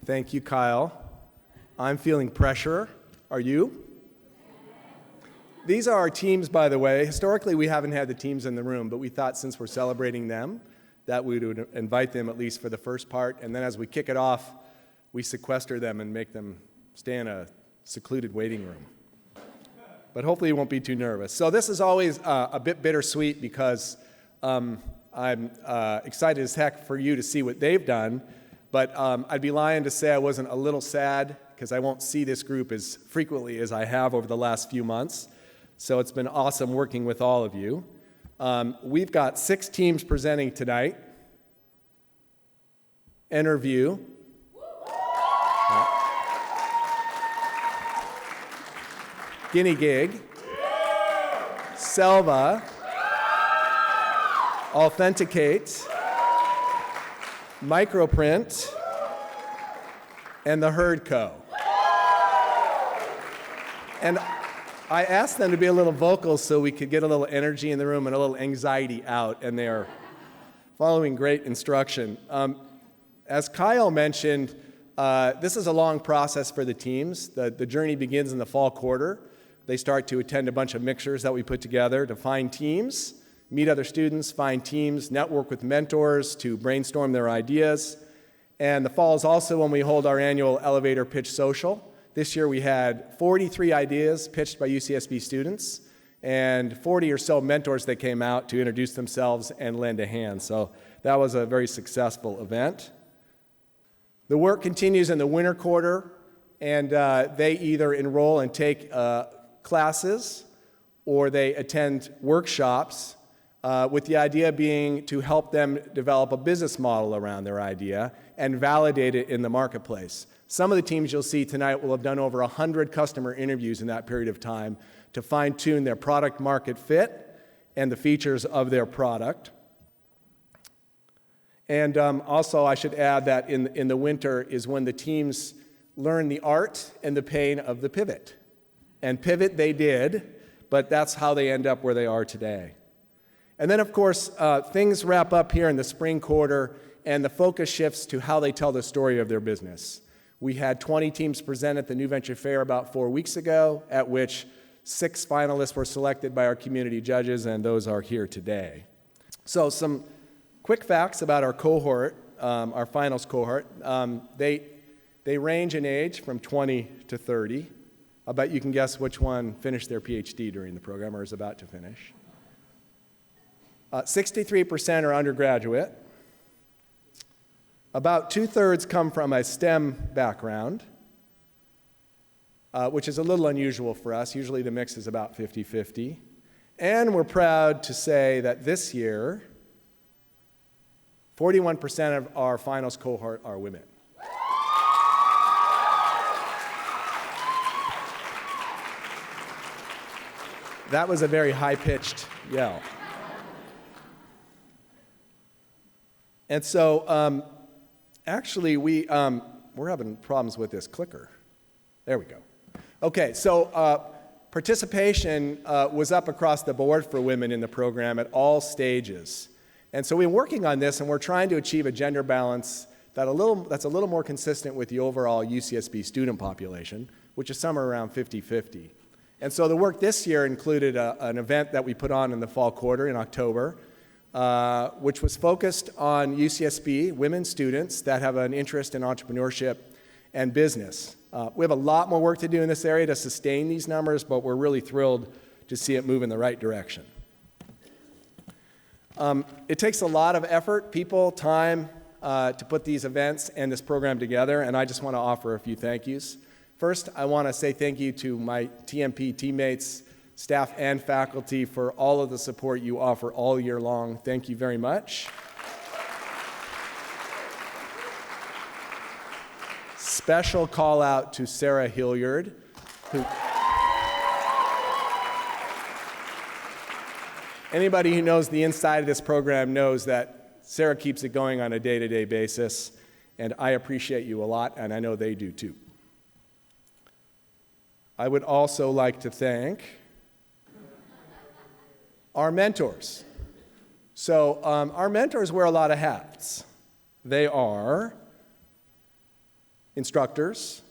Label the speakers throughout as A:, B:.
A: Thank you, Kyle. I'm feeling pressure. Are you? These are our teams, by the way. Historically, we haven't had the teams in the room, but we thought since we're celebrating them, that we would invite them at least for the first part, and then as we kick it off, we sequester them and make them stay in a secluded waiting room. But hopefully you won't be too nervous. So this is always a bit bittersweet because I'm excited as heck for you to see what they've done, but I'd be lying to say I wasn't a little sad because I won't see this group as frequently as I have over the last few months. So it's been awesome working with all of you. We've got 6 teams presenting tonight. Interview. Guinea Gig. Selva. Authenticate. Microprint. And the Herd Co. And I asked them to be a little vocal so we could get a little energy in the room and a little anxiety out, and they are following great instruction. As Kyle mentioned, this is a long process for the teams. The journey begins in the fall quarter. They start to attend a bunch of mixers that we put together to find teams, meet other students, find teams, network with mentors to brainstorm their ideas. And the fall is also when we hold our annual Elevator Pitch Social. This year we had 43 ideas pitched by UCSB students and 40 or so mentors that came out to introduce themselves and lend a hand. So that was a very successful event. The work continues in the winter quarter, and they either enroll and take classes or they attend workshops with the idea being to help them develop a business model around their idea and validate it in the marketplace. Some of the teams you'll see tonight will have done over 100 customer interviews in that period of time to fine-tune their product market fit and the features of their product. And also I should add that in the winter is when the teams learn the art and the pain of the pivot. And pivot they did, but that's how they end up where they are today. And then of course, things wrap up here in the spring quarter and the focus shifts to how they tell the story of their business. We had 20 teams present at the New Venture Fair about 4 weeks ago, at which 6 finalists were selected by our community judges, and those are here today. So some quick facts about our cohort, our finals cohort. They range in age from 20 to 30. I'll bet you can guess which one finished their PhD during the program or is about to finish. 63% are undergraduate. About 2/3 come from a STEM background, which is a little unusual for us. Usually the mix is about 50-50. And we're proud to say that this year, 41% of our finals cohort are women. That was a very high-pitched yell. And so, actually, we're having problems with this clicker. There we go. Okay, so participation was up across the board for women in the program at all stages. And so we're working on this, and we're trying to achieve a gender balance that's a little more consistent with the overall UCSB student population, which is somewhere around 50-50. And so the work this year included an event that we put on in the fall quarter in October, which was focused on UCSB women students that have an interest in entrepreneurship and business. We have a lot more work to do in this area to sustain these numbers, but we're really thrilled to see it move in the right direction. It takes a lot of effort, people, time to put these events and this program together, and I just want to offer a few thank yous. First, I want to say thank you to my TMP teammates, staff and faculty for all of the support you offer all year long. Thank you very much. Special call out to Sarah Hilliard, who anybody who knows the inside of this program knows that Sarah keeps it going on a day-to-day basis, and I appreciate you a lot, and I know they do too. I would also like to thank our mentors. So our mentors wear a lot of hats. They are instructors,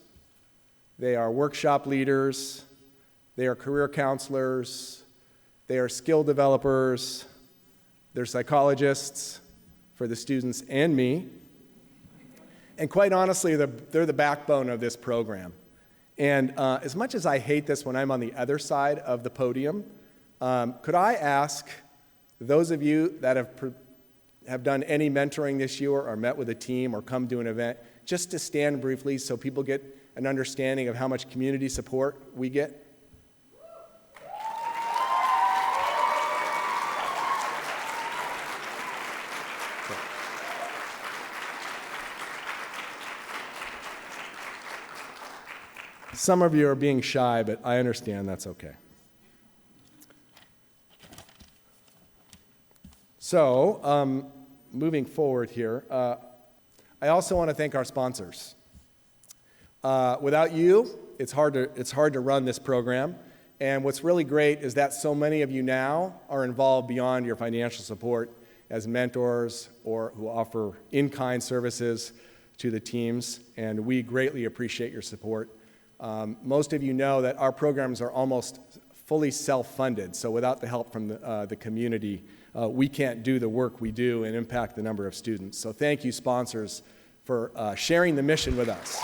A: they are workshop leaders, they are career counselors, they are skill developers, they're psychologists for the students and me. And quite honestly, they're the backbone of this program. And as much as I hate this when I'm on the other side of the podium, could I ask those of you that have done any mentoring this year or met with a team or come to an event, just to stand briefly so people get an understanding of how much community support we get? Some of you are being shy, but I understand that's okay. So, moving forward here, I also want to thank our sponsors. Without you, it's hard to run this program. And what's really great is that so many of you now are involved beyond your financial support as mentors or who offer in-kind services to the teams, and we greatly appreciate your support. Most of you know that our programs are almost fully self-funded, so without the help from the community, we can't do the work we do and impact the number of students. So thank you, sponsors, for sharing the mission with us.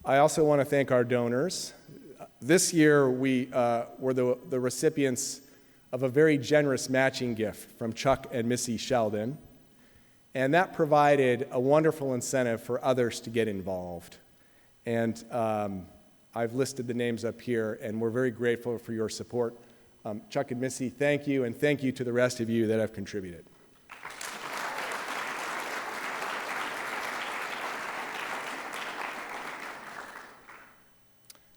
A: I also want to thank our donors. This year, we were the recipients of a very generous matching gift from Chuck and Missy Sheldon, and that provided a wonderful incentive for others to get involved. And I've listed the names up here, and we're very grateful for your support. Chuck and Missy, thank you, and thank you to the rest of you that have contributed.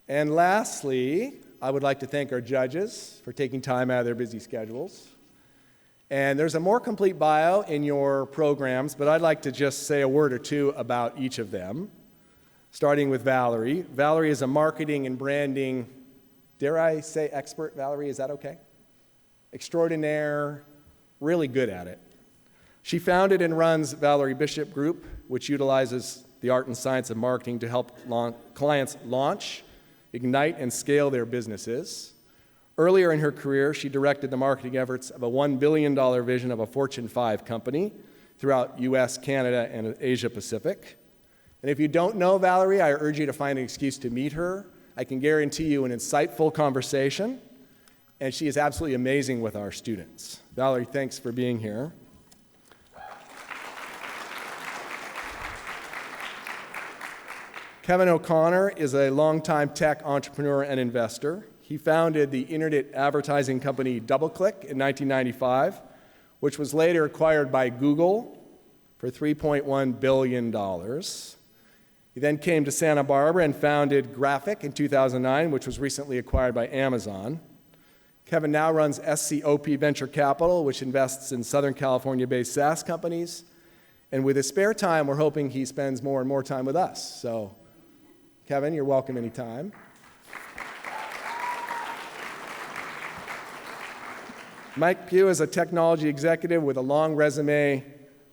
A: And lastly, I would like to thank our judges for taking time out of their busy schedules. And there's a more complete bio in your programs, but I'd like to just say a word or two about each of them, starting with Valerie. Valerie is a marketing and branding, dare I say expert, Valerie, is that okay? Extraordinaire, really good at it. She founded and runs Valerie Bishop Group, which utilizes the art and science of marketing to help clients launch, ignite, and scale their businesses. Earlier in her career, she directed the marketing efforts of a $1 billion vision of a Fortune 5 company throughout US, Canada, and Asia Pacific. And if you don't know Valerie, I urge you to find an excuse to meet her. I can guarantee you an insightful conversation, and she is absolutely amazing with our students. Valerie, thanks for being here. Kevin O'Connor is a longtime tech entrepreneur and investor. He founded the internet advertising company DoubleClick in 1995, which was later acquired by Google for $3.1 billion. He then came to Santa Barbara and founded Graphic in 2009, which was recently acquired by Amazon. Kevin now runs SCOP Venture Capital, which invests in Southern California-based SaaS companies. And with his spare time, we're hoping he spends more and more time with us. So, Kevin, you're welcome anytime. Mike Pugh is a technology executive with a long resume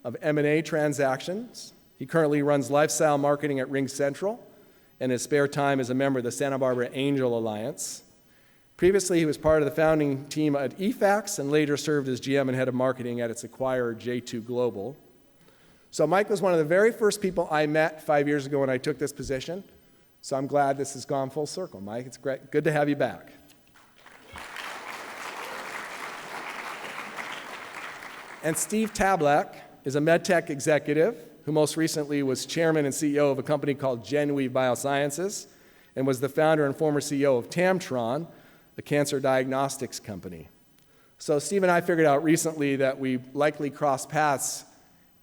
A: of M&A transactions. He currently runs lifestyle marketing at Ring Central, and his spare time is a member of the Santa Barbara Angel Alliance. Previously, he was part of the founding team at eFax and later served as GM and head of marketing at its acquirer J2 Global. So Mike was one of the very first people I met 5 years ago when I took this position. So I'm glad this has gone full circle, Mike. It's great. Good to have you back. And Steve Tablak is a medtech executive who most recently was chairman and CEO of a company called GenWeave Biosciences and was the founder and former CEO of Tamtron, a cancer diagnostics company. So Steve and I figured out recently that we likely crossed paths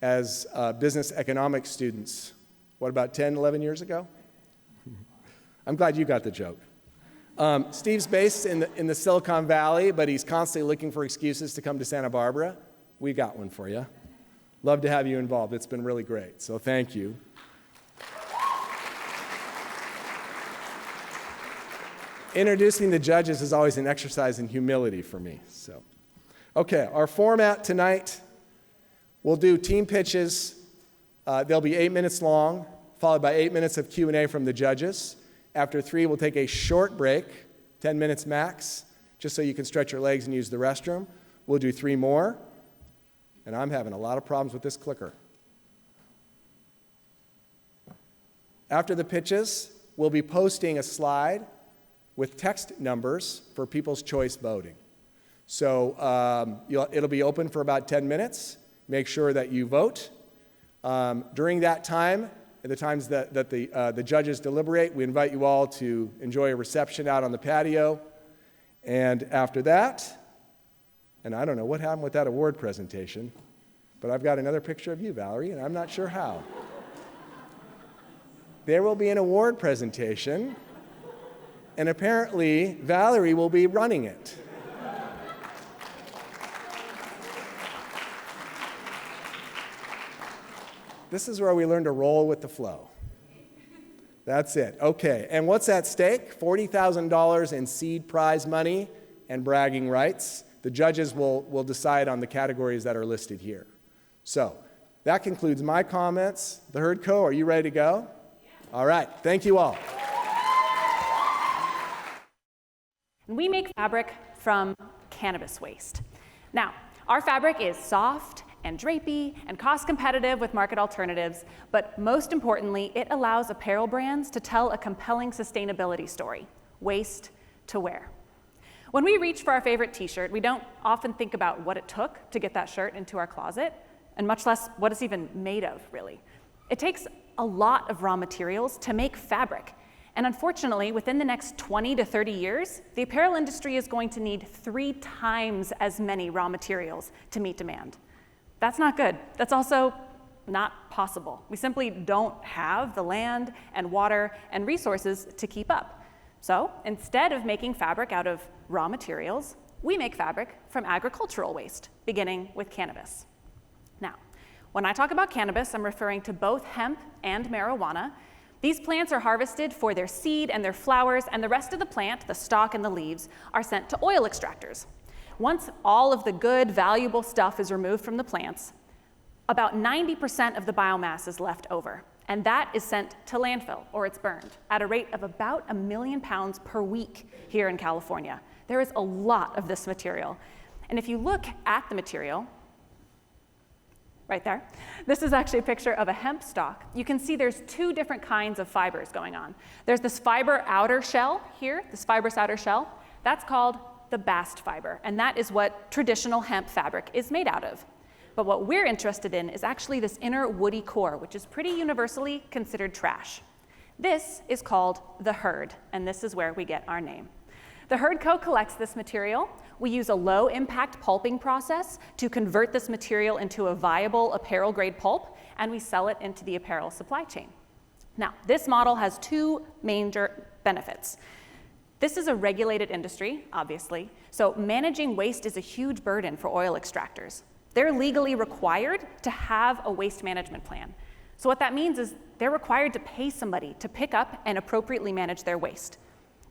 A: as business economics students, what, about 10, 11 years ago? I'm glad you got the joke. Steve's based in the Silicon Valley, but he's constantly looking for excuses to come to Santa Barbara. We got one for you. Love to have you involved. It's been really great, so thank you. Introducing the judges is always an exercise in humility for me. So, okay, our format tonight, we'll do team pitches. They'll be 8 minutes long, followed by 8 minutes of Q&A from the judges. After 3, we'll take a short break, 10 minutes max, just so you can stretch your legs and use the restroom. We'll do 3 more, and I'm having a lot of problems with this clicker. After the pitches, we'll be posting a slide with text numbers for people's choice voting. So it'll be open for about 10 minutes. Make sure that you vote. During that time, at the times that the judges deliberate, we invite you all to enjoy a reception out on the patio. And after that, and I don't know what happened with that award presentation, but I've got another picture of you, Valerie, and I'm not sure how. There will be an award presentation, and apparently Valerie will be running it. This is where we learn to roll with the flow. That's it. Okay, and what's at stake? $40,000 in seed prize money and bragging rights. The judges will decide on the categories that are listed here. So that concludes my comments. The Herd Co., are you ready to go? All right, thank you all.
B: We make fabric from cannabis waste. Now, our fabric is soft and drapey and cost competitive with market alternatives, but most importantly, it allows apparel brands to tell a compelling sustainability story, waste to wear. When we reach for our favorite t-shirt, we don't often think about what it took to get that shirt into our closet, and much less what it's even made of, really. It takes a lot of raw materials to make fabric. And unfortunately, within the next 20 to 30 years, the apparel industry is going to need 3 times as many raw materials to meet demand. That's not good. That's also not possible. We simply don't have the land and water and resources to keep up. So instead of making fabric out of raw materials, we make fabric from agricultural waste, beginning with cannabis. Now, when I talk about cannabis, I'm referring to both hemp and marijuana. These plants are harvested for their seed and their flowers, and the rest of the plant, the stalk and the leaves, are sent to oil extractors. Once all of the good, valuable stuff is removed from the plants, about 90% of the biomass is left over, and that is sent to landfill, or it's burned, at a rate of about 1 million pounds per week here in California. There is a lot of this material. And if you look at the material, right there, this is actually a picture of a hemp stalk. You can see there's 2 different kinds of fibers going on. There's this fiber outer shell here, this fibrous outer shell. That's called the bast fiber, and that is what traditional hemp fabric is made out of. But what we're interested in is actually this inner woody core, which is pretty universally considered trash. This is called the herd, and this is where we get our name. The Herd Co. collects this material. We use a low-impact pulping process to convert this material into a viable apparel-grade pulp, and we sell it into the apparel supply chain. Now, this model has 2 major benefits. This is a regulated industry, obviously, so managing waste is a huge burden for oil extractors. They're legally required to have a waste management plan. So what that means is they're required to pay somebody to pick up and appropriately manage their waste.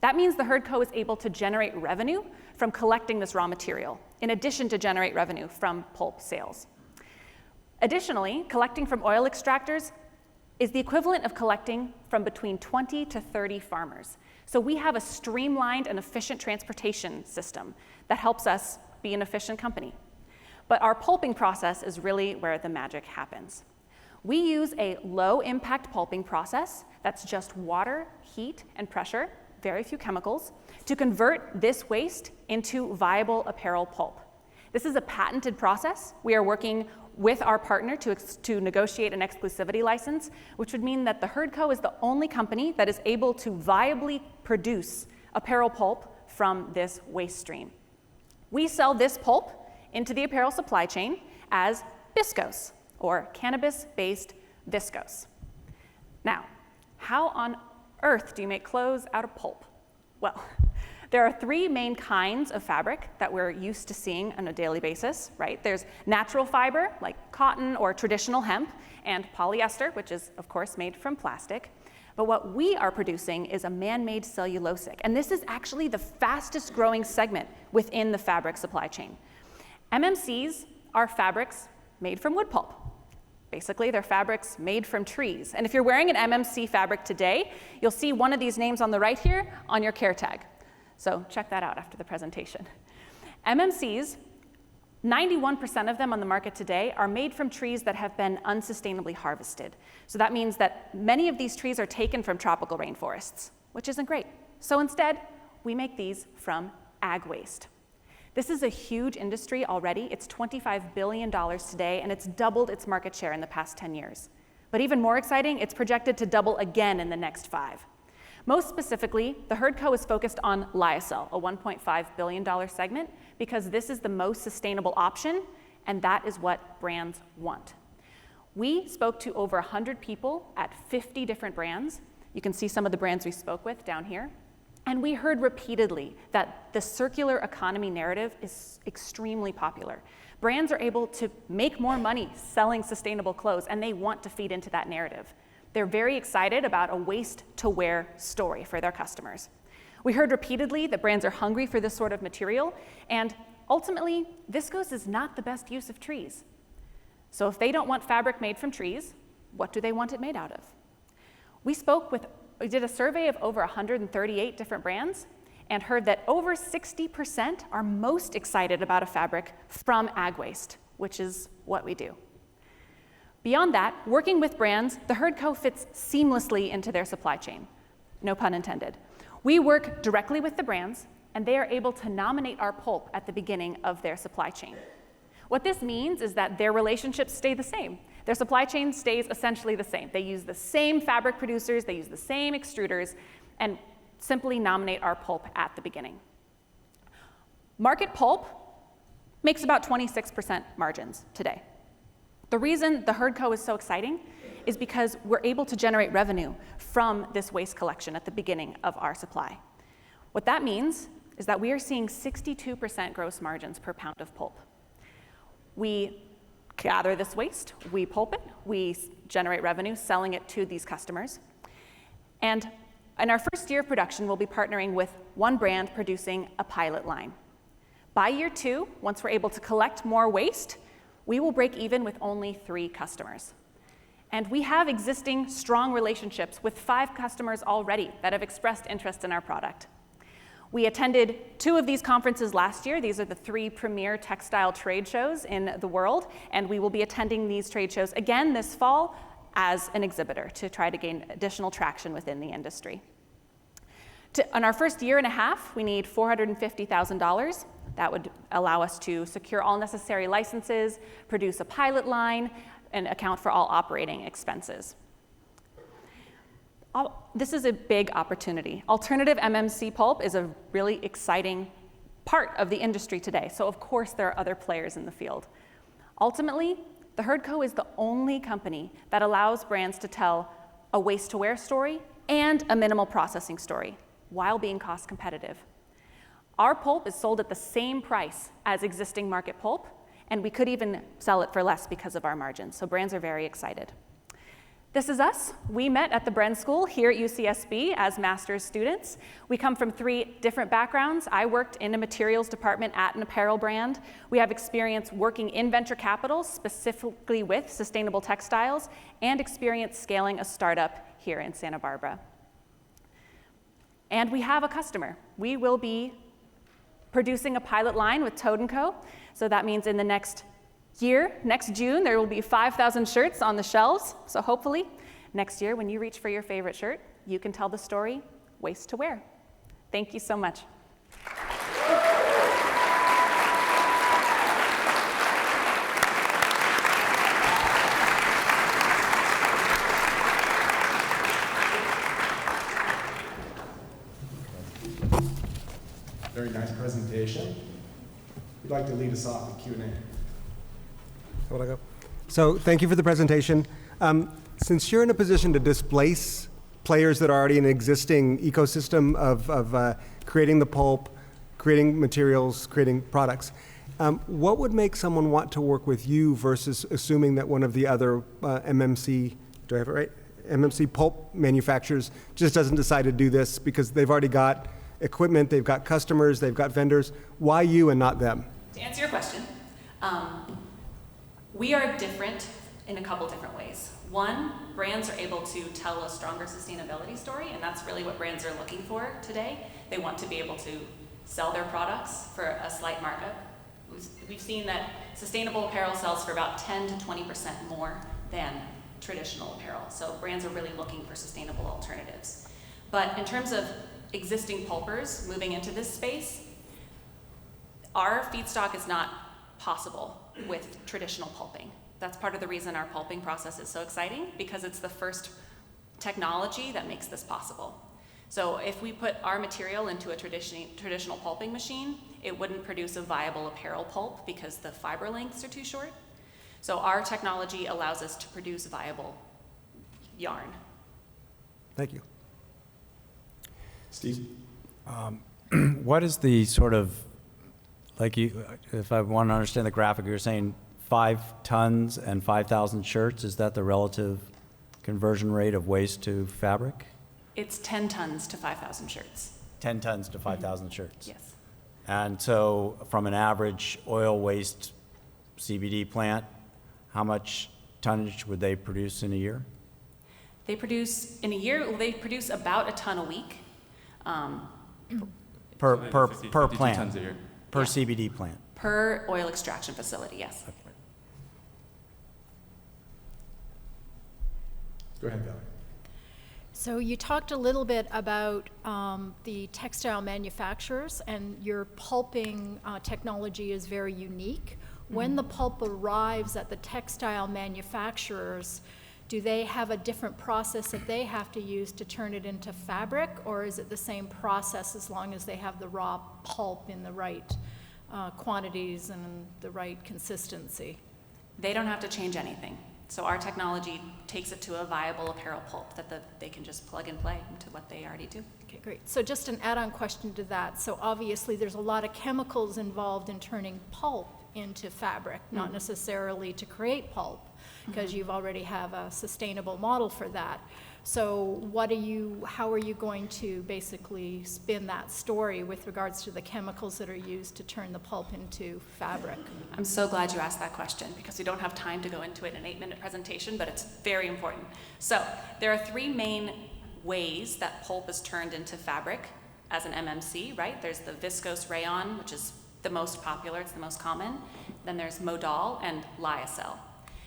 B: That means the Herd Co. is able to generate revenue from collecting this raw material, in addition to generate revenue from pulp sales. Additionally, collecting from oil extractors is the equivalent of collecting from between 20 to 30 farmers. So we have a streamlined and efficient transportation system that helps us be an efficient company. But our pulping process is really where the magic happens. We use a low-impact pulping process that's just water, heat, and pressure, very few chemicals, to convert this waste into viable apparel pulp. This is a patented process. We are working with our partner to negotiate an exclusivity license, which would mean that the Herd Co. is the only company that is able to viably produce apparel pulp from this waste stream. We sell this pulp into the apparel supply chain as viscose, or cannabis-based viscose. Now, how on earth do you make clothes out of pulp? Well, there are 3 main kinds of fabric that we're used to seeing on a daily basis, right? There's natural fiber, like cotton or traditional hemp, and polyester, which is, of course, made from plastic. But what we are producing is a man-made cellulosic, and this is actually the fastest growing segment within the fabric supply chain. MMCs are fabrics made from wood pulp. Basically, they're fabrics made from trees. And if you're wearing an MMC fabric today, you'll see one of these names on the right here on your care tag. So check that out after the presentation. MMCs, 91% of them on the market today are made from trees that have been unsustainably harvested. So that means that many of these trees are taken from tropical rainforests, which isn't great. So instead, we make these from ag waste. This is a huge industry already. It's $25 billion today, and it's doubled its market share in the past 10 years. But even more exciting, it's projected to double again in the next 5. Most specifically, the Herd Co. is focused on lyocell, a $1.5 billion segment, because this is the most sustainable option, and that is what brands want. We spoke to over 100 people at 50 different brands. You can see some of the brands we spoke with down here. And we heard repeatedly that the circular economy narrative is extremely popular. Brands are able to make more money selling sustainable clothes, and they want to feed into that narrative. They're very excited about a waste-to-wear story for their customers. We heard repeatedly that brands are hungry for this sort of material, and ultimately, viscose is not the best use of trees. So if they don't want fabric made from trees, what do they want it made out of? We did a survey of over 138 different brands and heard that over 60% are most excited about a fabric from ag waste, which is what we do. Beyond that, working with brands, the Herd Co. fits seamlessly into their supply chain. No pun intended. We work directly with the brands, and they are able to nominate our pulp at the beginning of their supply chain. What this means is that their relationships stay the same. Their supply chain stays essentially the same. They use the same fabric producers, they use the same extruders, and simply nominate our pulp at the beginning. Market pulp makes about 26% margins today. The reason the Herd Co. is so exciting is because we're able to generate revenue from this waste collection at the beginning of our supply. What that means is that we are seeing 62% gross margins per pound of pulp. We gather this waste, we pulp it, we generate revenue selling it to these customers. And in our first year of production, we'll be partnering with one brand producing a pilot line. By year 2, once we're able to collect more waste, we will break even with only 3 customers. And we have existing strong relationships with 5 customers already that have expressed interest in our product. We attended 2 of these conferences last year. These are the 3 premier textile trade shows in the world, and we will be attending these trade shows again this fall as an exhibitor to try to gain additional traction within the industry. In our first year and a half, we need $450,000. That would allow us to secure all necessary licenses, produce a pilot line, and account for all operating expenses. This is a big opportunity. Alternative MMC pulp is a really exciting part of the industry today, so of course there are other players in the field. Ultimately, the Herd Co. is the only company that allows brands to tell a waste-to-wear story and a minimal processing story while being cost competitive. Our pulp is sold at the same price as existing market pulp, and we could even sell it for less because of our margins, so brands are very excited. This is us. We met at the Bren School here at UCSB as master's students. We come from 3 different backgrounds. I worked in a materials department at an apparel brand. We have experience working in venture capital, specifically with sustainable textiles, and experience scaling a startup here in Santa Barbara. And we have a customer. We will be producing a pilot line with Toad & Co. So that means in the next year, next June, there will be 5,000 shirts on the shelves. So hopefully, next year, when you reach for your favorite shirt, you can tell the story, waste to wear. Thank you so much.
A: Very nice presentation. Who'd like to lead us off with Q&A?
C: Will I go? So thank you for the presentation. Since you're in a position to displace players that are already in an existing ecosystem of creating the pulp, creating materials, creating products, what would make someone want to work with you versus assuming that one of the other MMC, do I have it right? MMC pulp manufacturers just doesn't decide to do this because they've already got equipment, they've got customers, they've got vendors? Why you and not them?
B: To answer your question, we are different in a couple different ways. One, brands are able to tell a stronger sustainability story, and that's really what brands are looking for today. They want to be able to sell their products for a slight markup. We've seen that sustainable apparel sells for about 10 to 20% more than traditional apparel. So brands are really looking for sustainable alternatives. But in terms of existing pulpers moving into this space, our feedstock is not possible with traditional pulping. That's part of the reason our pulping process is so exciting, because it's the first technology that makes this possible. So if we put our material into a traditional pulping machine, it wouldn't produce a viable apparel pulp because the fiber lengths are too short. So our technology allows us to produce viable yarn.
C: Thank you.
A: Steve?
D: What is the sort of, like you, if I want to understand the graphic, you're saying 5 tons and 5,000 shirts. Is that the relative conversion rate of waste to fabric?
B: It's 10 tons to 5,000 shirts.
D: 10 tons to 5,000 shirts.
B: Yes.
D: And so from an average oil waste CBD plant, how much tonnage would they produce in a year?
B: They produce, in a year, they produce about a ton a week.
D: Per
E: 50
D: plant?
E: tons a year.
D: Per
B: Yeah.
D: CBD plant?
B: Per oil extraction facility, yes.
A: Go ahead, Valerie.
F: So you talked a little bit about the textile manufacturers, and your pulping technology is very unique. When the pulp arrives at the textile manufacturers, do they have a different process that they have to use to turn it into fabric, or is it the same process as long as they have the raw pulp in the right quantities and the right consistency?
B: They don't have to change anything. So our technology takes it to a viable apparel pulp that they can just plug and play into what they already do.
F: Okay, great. So just an add-on question to that. So obviously there's a lot of chemicals involved in turning pulp into fabric, not necessarily to create pulp, because you've already have a sustainable model for that. So how are you going to basically spin that story with regards to the chemicals that are used to turn the pulp into fabric?
B: I'm so glad you asked that question, because we don't have time to go into it in an 8-minute presentation, but it's very important. So there are 3 main ways that pulp is turned into fabric as an MMC, right? There's the viscose rayon, which is the most popular, it's the most common. Then there's modal and lyocell.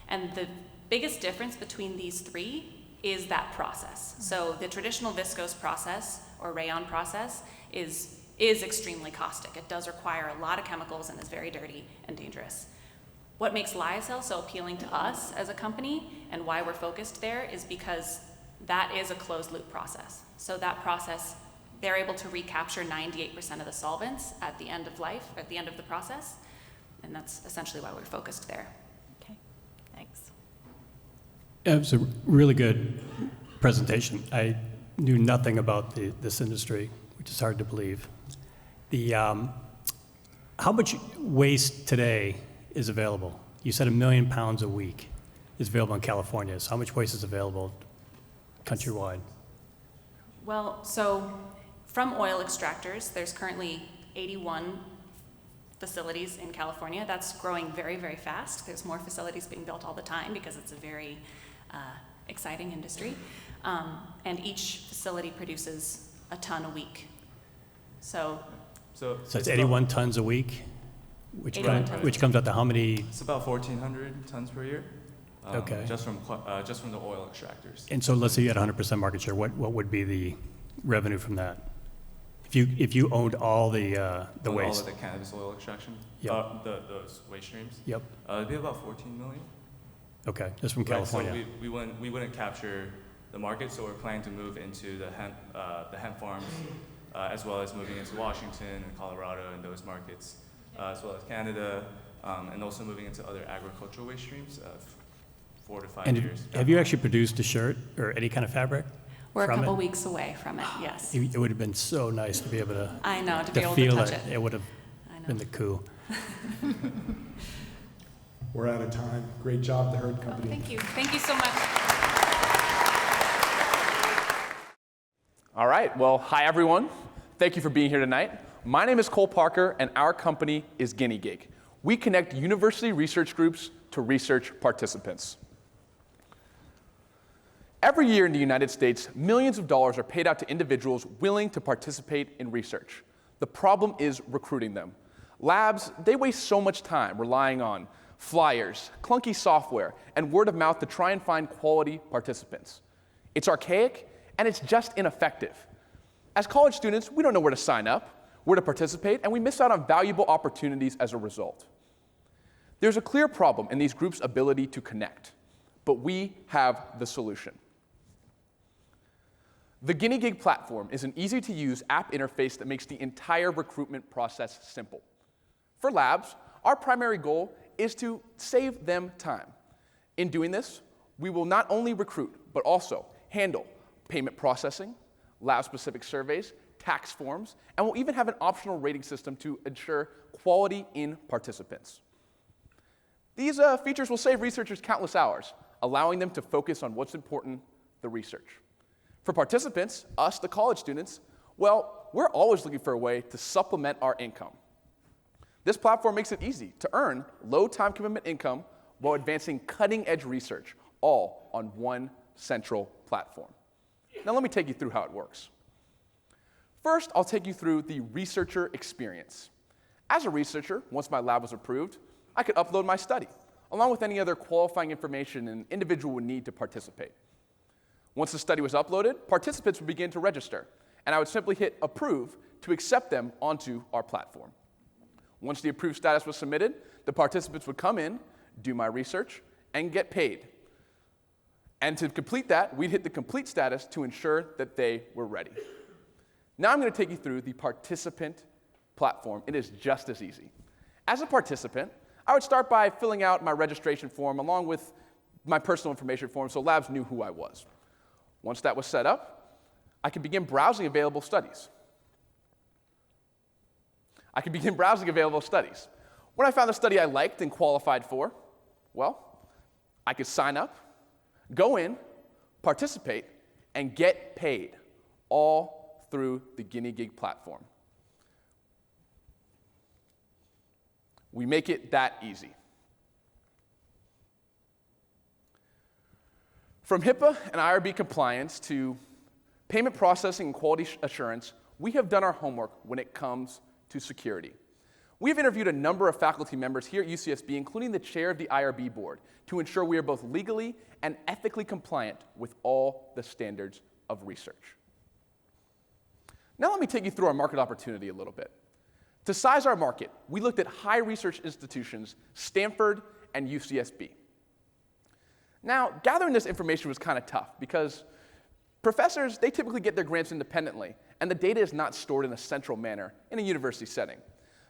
B: And the biggest difference between these 3 is that process. So the traditional viscose process or rayon process is extremely caustic. It does require a lot of chemicals and is very dirty and dangerous. What makes lyocell so appealing to us as a company and why we're focused there is because that is a closed loop process. So that process, they're able to recapture 98% of the solvents at the end of life, at the end of the process, and that's essentially why we're focused there.
F: Okay, thanks.
G: It was a really good presentation. I knew nothing about this industry, which is hard to believe. How much waste today is available? You said 1 million pounds a week is available in California. So how much waste is available countrywide?
B: Well, so from oil extractors, there's currently 81 facilities in California. That's growing very, very fast. There's more facilities being built all the time because it's a very exciting industry. And each facility produces a ton a week. So
G: it's 81 tons a week, which
B: 81 tons.
G: which comes out to how many?
E: It's about 1,400 tons per year.
G: Okay.
E: Just from the oil extractors.
G: And so let's say you had 100% market share. What would be the revenue from that? If you owned all the
E: All
G: waste?
E: of the cannabis oil extraction.
G: Yep.
E: Those waste streams.
G: Yep.
E: It'd be about 14 million.
G: Okay, just from California.
E: Right, so we wouldn't capture the market, so we're planning to move into the hemp farms, as well as moving into Washington and Colorado and those markets, as well as Canada, and also moving into other agricultural waste streams 4 to 5
G: And
E: years.
G: have you actually produced a shirt or any kind of fabric?
B: we're a
G: from
B: couple
G: it?
B: weeks away from it, yes.
G: It would have been so nice to be able to,
B: I know, to be able to
G: feel
B: touch
G: it.
B: it.
G: It would have
B: I know.
G: been the coup.
A: We're out of time. Great job, the Herd
B: Oh,
A: Company.
B: thank you. Thank you so much.
H: All right, well, hi everyone. Thank you for being here tonight. My name is Cole Parker, and our company is Guinea Gig. We connect university research groups to research participants. Every year in the United States, millions of dollars are paid out to individuals willing to participate in research. The problem is recruiting them. Labs, they waste so much time relying on flyers, clunky software, and word of mouth to try and find quality participants. It's archaic, and it's just ineffective. As college students, we don't know where to sign up, where to participate, and we miss out on valuable opportunities as a result. There's a clear problem in these groups' ability to connect, but we have the solution. The Guinea Gig platform is an easy-to-use app interface that makes the entire recruitment process simple. For labs, our primary goal is to save them time. In doing this, we will not only recruit, but also handle payment processing, lab-specific surveys, tax forms, and we'll even have an optional rating system to ensure quality in participants. These features will save researchers countless hours, allowing them to focus on what's important, the research. For participants, us, the college students, well, we're always looking for a way to supplement our income. This platform makes it easy to earn low time commitment income while advancing cutting-edge research, all on one central platform. Now let me take you through how it works. First, I'll take you through the researcher experience. As a researcher, once my lab was approved, I could upload my study, along with any other qualifying information an individual would need to participate. Once the study was uploaded, participants would begin to register, and I would simply hit approve to accept them onto our platform. Once the approved status was submitted, the participants would come in, do my research, and get paid. And to complete that, we'd hit the complete status to ensure that they were ready. Now I'm going to take you through the participant platform. It is just as easy. As a participant, I would start by filling out my registration form along with my personal information form so labs knew who I was. Once that was set up, I could begin browsing available studies. When I found a study I liked and qualified for, well, I could sign up, go in, participate, and get paid, all through the Guinea Gig platform. We make it that easy. From HIPAA and IRB compliance to payment processing and quality assurance, we have done our homework when it comes to security. We have interviewed a number of faculty members here at UCSB, including the chair of the IRB board, to ensure we are both legally and ethically compliant with all the standards of research. Now let me take you through our market opportunity a little bit. To size our market, we looked at high research institutions, Stanford and UCSB. Now, gathering this information was kind of tough because professors, they typically get their grants independently, and the data is not stored in a central manner in a university setting.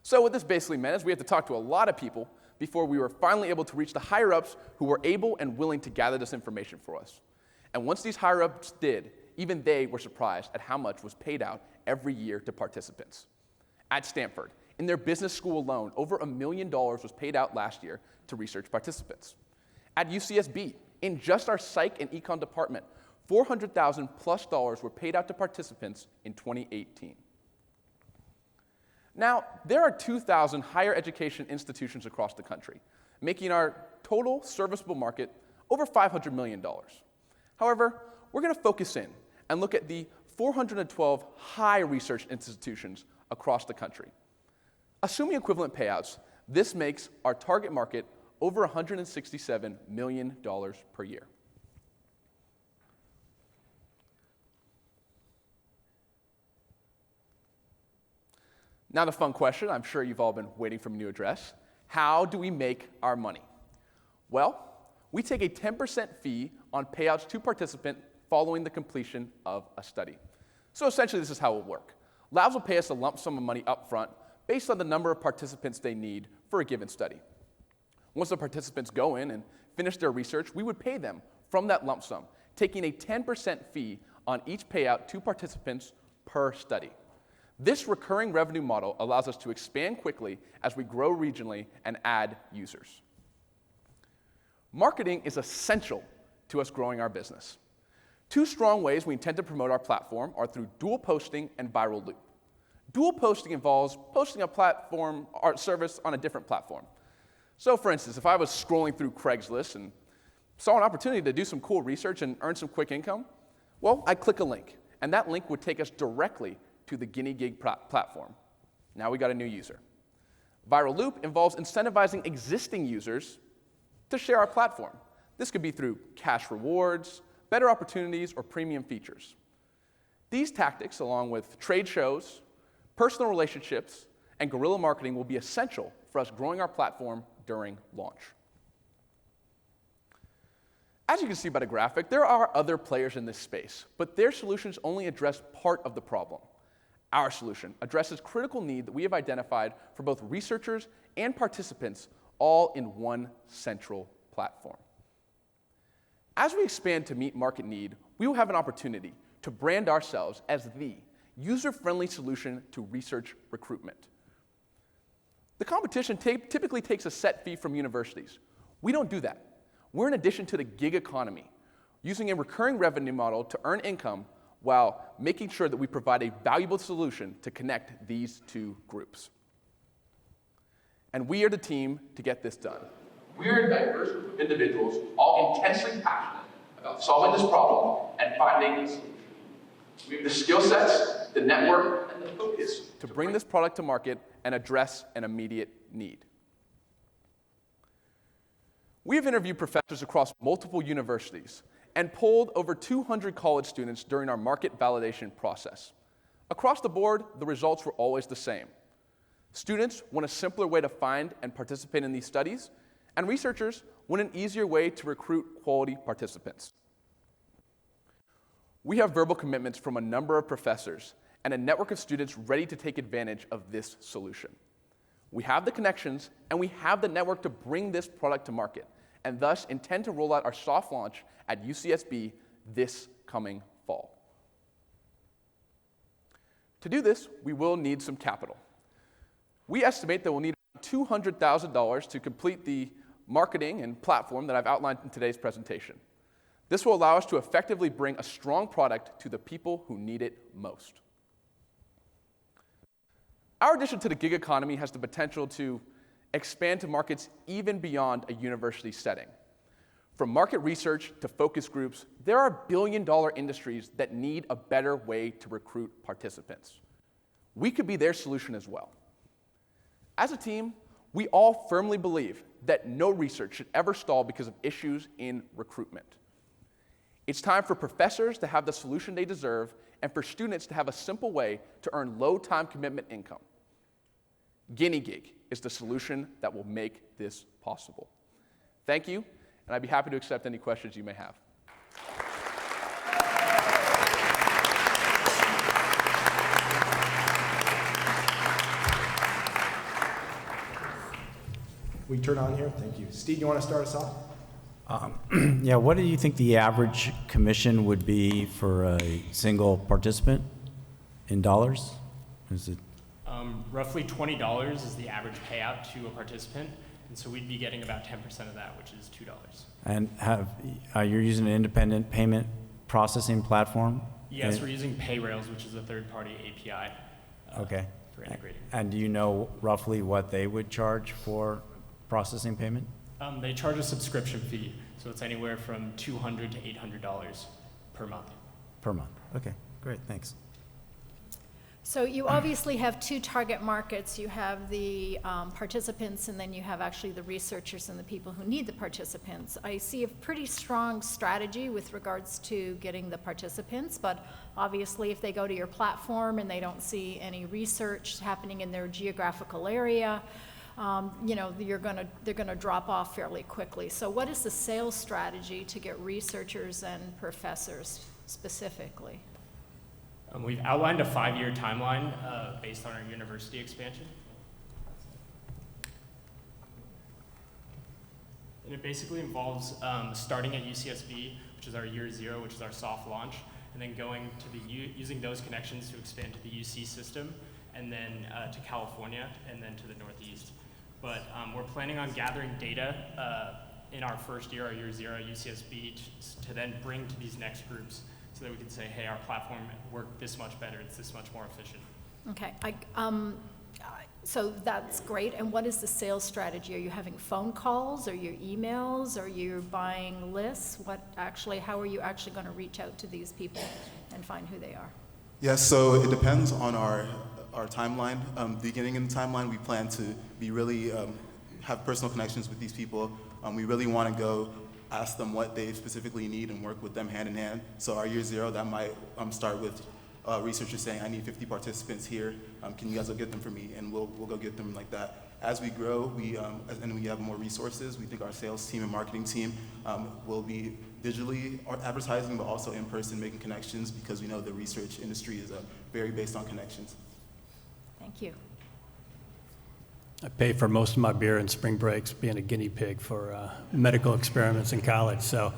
H: So what this basically meant is we had to talk to a lot of people before we were finally able to reach the higher-ups who were able and willing to gather this information for us. And once these higher-ups did, even they were surprised at how much was paid out every year to participants. At Stanford, in their business school alone, over $1 million was paid out last year to research participants. At UCSB, in just our psych and econ department, $400,000+ were paid out to participants in 2018. Now, there are 2,000 higher education institutions across the country, making our total serviceable market over $500 million. However, we're going to focus in and look at the 412 high research institutions across the country. Assuming equivalent payouts, this makes our target market over $167 million per year. Now the fun question I'm sure you've all been waiting for me to address. How do we make our money? Well, we take a 10% fee on payouts to participants following the completion of a study. So essentially this is how it will work. Labs will pay us a lump sum of money up front based on the number of participants they need for a given study. Once the participants go in and finish their research, we would pay them from that lump sum, taking a 10% fee on each payout to participants per study. This recurring revenue model allows us to expand quickly as we grow regionally and add users. Marketing is essential to us growing our business. Two strong ways we intend to promote our platform are through dual posting and viral loop. Dual posting involves posting a platform or service on a different platform. So for instance, if I was scrolling through Craigslist and saw an opportunity to do some cool research and earn some quick income, well, I'd click a link, and that link would take us directly to the Guinea Gig platform. Now we got a new user. Viral loop involves incentivizing existing users to share our platform. This could be through cash rewards, better opportunities, or premium features. These tactics, along with trade shows, personal relationships, and guerrilla marketing will be essential for us growing our platform during launch. As you can see by the graphic, there are other players in this space, but their solutions only address part of the problem. Our solution addresses critical need that we have identified for both researchers and participants, all in one central platform. As we expand to meet market need, we will have an opportunity to brand ourselves as the user-friendly solution to research recruitment. The competition typically takes a set fee from universities. We don't do that. We're in addition to the gig economy, using a recurring revenue model to earn income while making sure that we provide a valuable solution to connect these two groups. And we are the team to get this done. We're a diverse group of individuals, all intensely passionate about solving this problem and finding a solution. We have the skill sets, the network, and the focus to bring this product to market and address an immediate need. We have interviewed professors across multiple universities and polled over 200 college students during our market validation process. Across the board, the results were always the same. Students want a simpler way to find and participate in these studies, and researchers want an easier way to recruit quality participants. We have verbal commitments from a number of professors and a network of students ready to take advantage of this solution. We have the connections and we have the network to bring this product to market, and thus intend to roll out our soft launch at UCSB this coming fall. To do this, we will need some capital. We estimate that we'll need $200,000 to complete the marketing and platform that I've outlined in today's presentation. This will allow us to effectively bring a strong product to the people who need it most. Our addition to the gig economy has the potential to expand to markets even beyond a university setting. From market research to focus groups, there are billion-dollar industries that need a better way to recruit participants. We could be their solution as well. As a team, we all firmly believe that no research should ever stall because of issues in recruitment. It's time for professors to have the solution they deserve and for students to have a simple way to earn low time commitment income. Guinea Gig is the solution that will make this possible. Thank you, and I'd be happy to accept any questions you may have.
A: We turn on here? Thank you. Steve, you want to start us off?
D: Yeah, what do you think the average commission would be for a single participant in dollars? Is it?
I: Roughly $20 is the average payout to a participant, and so we'd be getting about 10% of that, which is $2.
D: And you're using an independent payment processing platform?
I: Yes, we're using Payrails, which is a third-party API
D: Okay.
I: for integrating.
D: And do you know roughly what they would charge for processing payment?
I: They charge a subscription fee, so it's anywhere from $200 to $800 per month.
D: Per month. Okay, great, thanks.
F: So you obviously have two target markets. You have the participants, and then you have actually the researchers and the people who need the participants. I see a pretty strong strategy with regards to getting the participants, but obviously if they go to your platform and they don't see any research happening in their geographical area, you know, they're gonna drop off fairly quickly. So what is the sales strategy to get researchers and professors specifically?
I: We've outlined a 5-year timeline based on our university expansion. And it basically involves starting at UCSB, which is our year 0, which is our soft launch, and then going to using those connections to expand to the UC system, and then to California, and then to the Northeast. But we're planning on gathering data in our first year, our year 0 at UCSB, to then bring to these next groups so that we can say, hey, our platform worked this much better, it's this much more efficient.
F: Okay, so that's great. And what is the sales strategy? Are you having phone calls? Are you emails? Are you buying lists? How are you actually going to reach out to these people and find who they are?
J: Yes, so it depends on our timeline. Beginning in the timeline, we plan to be really have personal connections with these people. We really want to go ask them what they specifically need and work with them hand in hand. So our year zero, that might start with researchers saying, I need 50 participants here. Can you guys go get them for me? And we'll go get them like that. As we grow, and we have more resources, we think our sales team and marketing team will be digitally advertising, but also in person making connections, because we know the research industry is very based on connections.
F: Thank you.
G: I pay for most of my beer and spring breaks being a guinea pig for medical experiments in college. So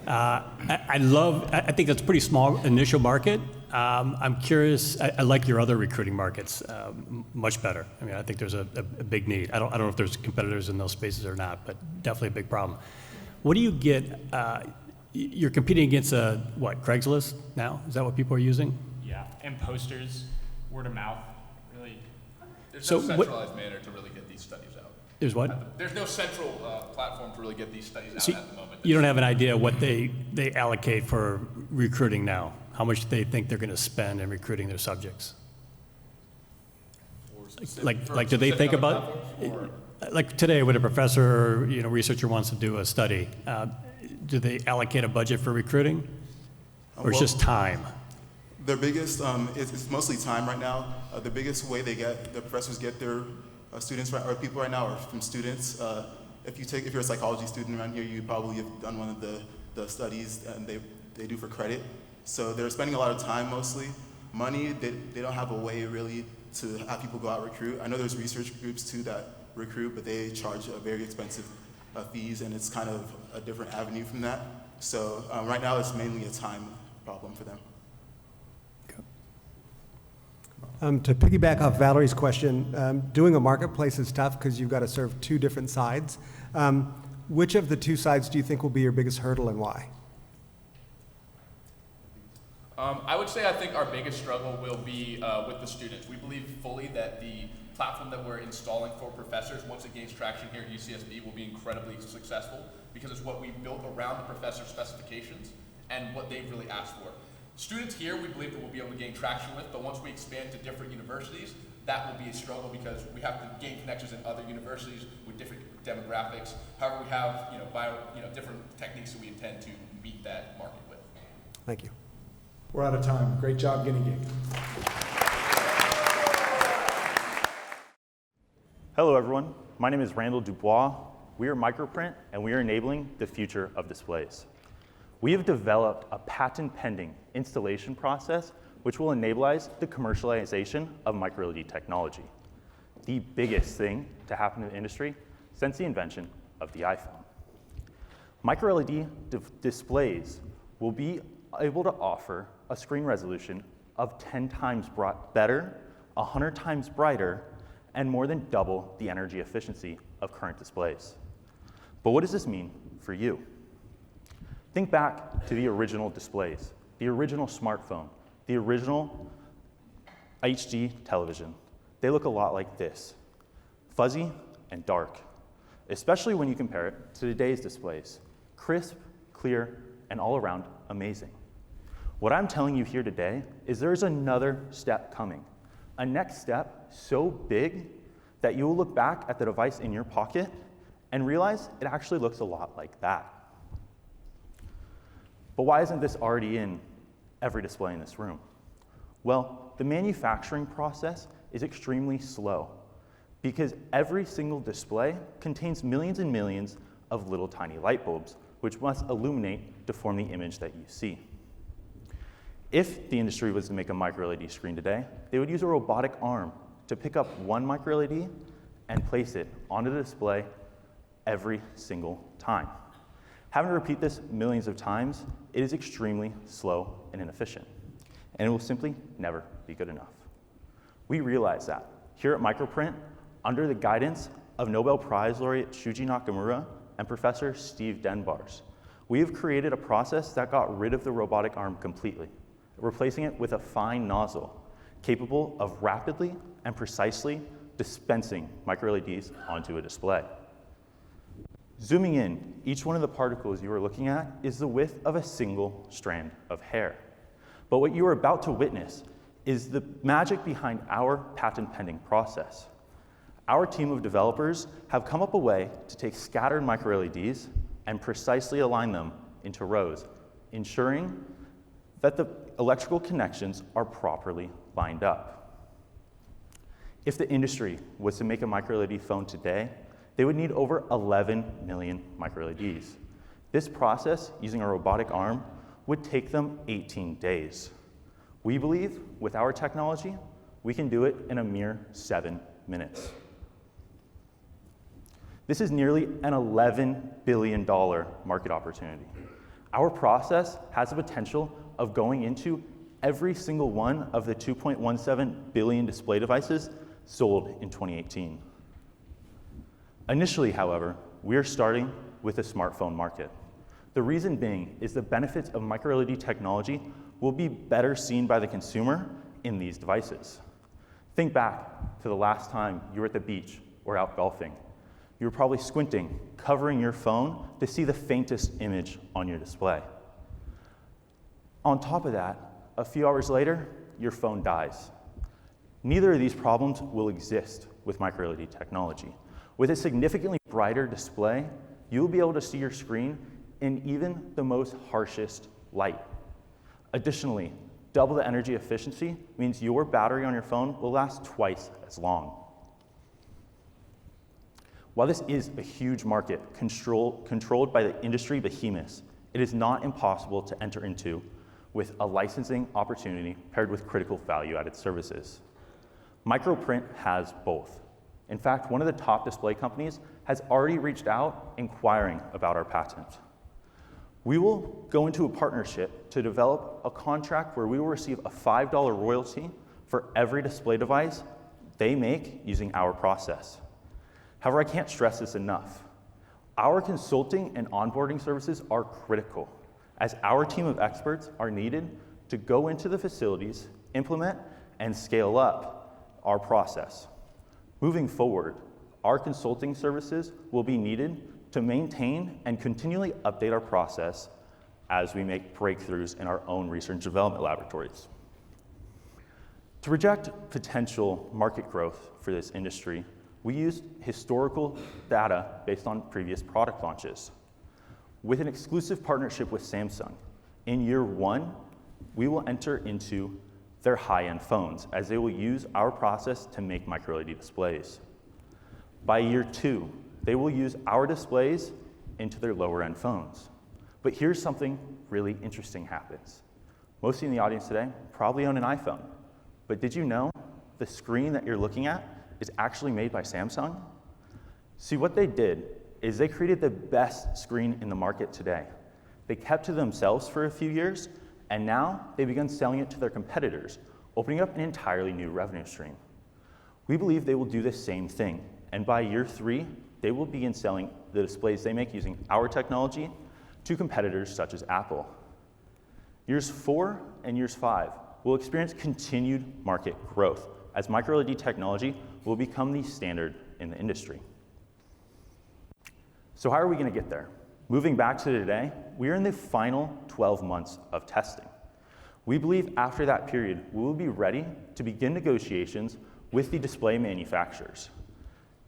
G: I think that's a pretty small initial market. I'm curious, I like your other recruiting markets much better. I mean, I think there's a big need. I don't know if there's competitors in those spaces or not, but definitely a big problem. What do you get, you're competing against Craigslist now? Is that what people are using?
I: Yeah, and posters, word of mouth, really.
H: There's
G: So
H: no centralized manner to really get these studies out.
G: There's what?
H: There's no central platform to really get these studies out
G: So
H: at the moment.
G: you don't have an idea what they allocate for recruiting now? How much they think they're going to spend in recruiting their subjects? Like do they think about, like today when a professor or researcher wants to do a study, do they allocate a budget for recruiting? Or it's just time?
J: Their biggest, it's mostly time right now. The biggest way the professors get their students or people right now are from students. If you're a psychology student around here, you probably have done one of the studies and they do for credit. So they're spending a lot of time mostly. Money, they don't have a way really to have people go out and recruit. I know there's research groups too that recruit, but they charge very expensive fees, and it's kind of a different avenue from that. So right now it's mainly a time problem for them.
C: To piggyback off Valerie's question, doing a marketplace is tough because you've got to serve two different sides. Which of the two sides do you think will be your biggest hurdle and why?
H: I would say I think our biggest struggle will be with the students. We believe fully that the platform that we're installing for professors, once it gains traction here at UCSB, will be incredibly successful because it's what we built around the professor's specifications and what they've really asked for. Students here, we believe that we'll be able to gain traction with, but once we expand to different universities, that will be a struggle because we have to gain connections in other universities with different demographics. However, we have different techniques that we intend to meet that market with.
C: Thank you.
K: We're out of time. Great job, Guinea Gig.
L: Hello, everyone. My name is Randall Dubois. We are Microprint, and we are enabling the future of displays. We have developed a patent-pending installation process which will enableize the commercialization of micro-LED technology, the biggest thing to happen in the industry since the invention of the iPhone. Micro-LED displays will be able to offer a screen resolution of 10 times better, 100 times brighter, and more than double the energy efficiency of current displays. But what does this mean for you? Think back to the original displays, the original smartphone, the original HD television. They look a lot like this, fuzzy and dark, especially when you compare it to today's displays, crisp, clear, and all around amazing. What I'm telling you here today is there's another step coming, a next step so big that you will look back at the device in your pocket and realize it actually looks a lot like that. But why isn't this already in every display in this room? Well, the manufacturing process is extremely slow because every single display contains millions and millions of little tiny light bulbs, which must illuminate to form the image that you see. If the industry was to make a micro-LED screen today, they would use a robotic arm to pick up one micro-LED and place it onto the display every single time. Having to repeat this millions of times, it is extremely slow and inefficient, and it will simply never be good enough. We realize that. Here at Microprint, under the guidance of Nobel Prize laureate Shuji Nakamura and Professor Steve Denbars, we have created a process that got rid of the robotic arm completely, replacing it with a fine nozzle capable of rapidly and precisely dispensing micro-LEDs onto a display. Zooming in, each one of the particles you are looking at is the width of a single strand of hair. But what you are about to witness is the magic behind our patent-pending process. Our team of developers have come up a way to take scattered micro-LEDs and precisely align them into rows, ensuring that the electrical connections are properly lined up. If the industry was to make a micro-LED phone today, they would need over 11 million micro-LEDs. This process, using a robotic arm, would take them 18 days. We believe, with our technology, we can do it in a mere 7 minutes. This is nearly an $11 billion market opportunity. Our process has the potential of going into every single one of the 2.17 billion display devices sold in 2018. Initially, however, we are starting with the smartphone market. The reason being is the benefits of micro-LED technology will be better seen by the consumer in these devices. Think back to the last time you were at the beach or out golfing. You were probably squinting, covering your phone to see the faintest image on your display. On top of that, a few hours later, your phone dies. Neither of these problems will exist with micro-LED technology. With a significantly brighter display, you will be able to see your screen in even the most harshest light. Additionally, double the energy efficiency means your battery on your phone will last twice as long. While this is a huge market controlled by the industry behemoths, it is not impossible to enter into with a licensing opportunity paired with critical value-added services. Microprint has both. In fact, one of the top display companies has already reached out inquiring about our patent. We will go into a partnership to develop a contract where we will receive a $5 royalty for every display device they make using our process. However, I can't stress this enough. Our consulting and onboarding services are critical, as our team of experts are needed to go into the facilities, implement, and scale up our process. Moving forward, our consulting services will be needed to maintain and continually update our process as we make breakthroughs in our own research and development laboratories. To project potential market growth for this industry, we used historical data based on previous product launches. With an exclusive partnership with Samsung, in year 1, we will enter into their high-end phones, as they will use our process to make micro-LED displays. By year 2, they will use our displays into their lower-end phones. But here's something really interesting happens. Most of you in the audience today probably own an iPhone, but did you know the screen that you're looking at is actually made by Samsung? See, what they did is they created the best screen in the market today. They kept to themselves for a few years, and now they begun selling it to their competitors, opening up an entirely new revenue stream. We believe they will do the same thing, and by year 3, they will begin selling the displays they make using our technology to competitors such as Apple. Years 4 and years 5 will experience continued market growth, as micro-LED technology will become the standard in the industry. So how are we going to get there? Moving back to today, we are in the final 12 months of testing. We believe after that period, we will be ready to begin negotiations with the display manufacturers.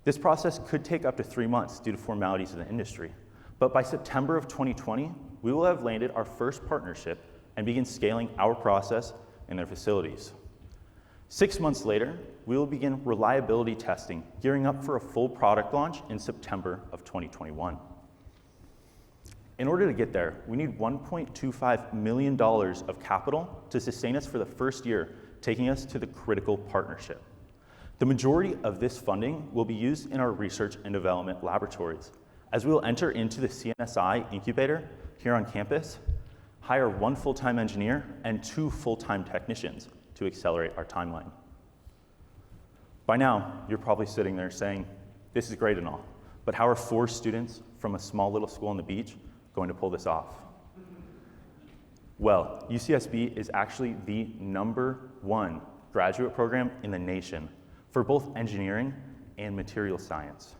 L: This process could take up to 3 months due to formalities in the industry, but by September of 2020, we will have landed our first partnership and begin scaling our process in their facilities. 6 months later, we will begin reliability testing, gearing up for a full product launch in September of 2021. In order to get there, we need $1.25 million of capital to sustain us for the first year, taking us to the critical partnership. The majority of this funding will be used in our research and development laboratories, as we will enter into the CNSI incubator here on campus, hire 1 full-time engineer and 2 full-time technicians to accelerate our timeline. By now, you're probably sitting there saying, this is great and all, but how are 4 students from a small little school on the beach going to pull this off? Well, UCSB is actually the #1 graduate program in the nation for both engineering and material science.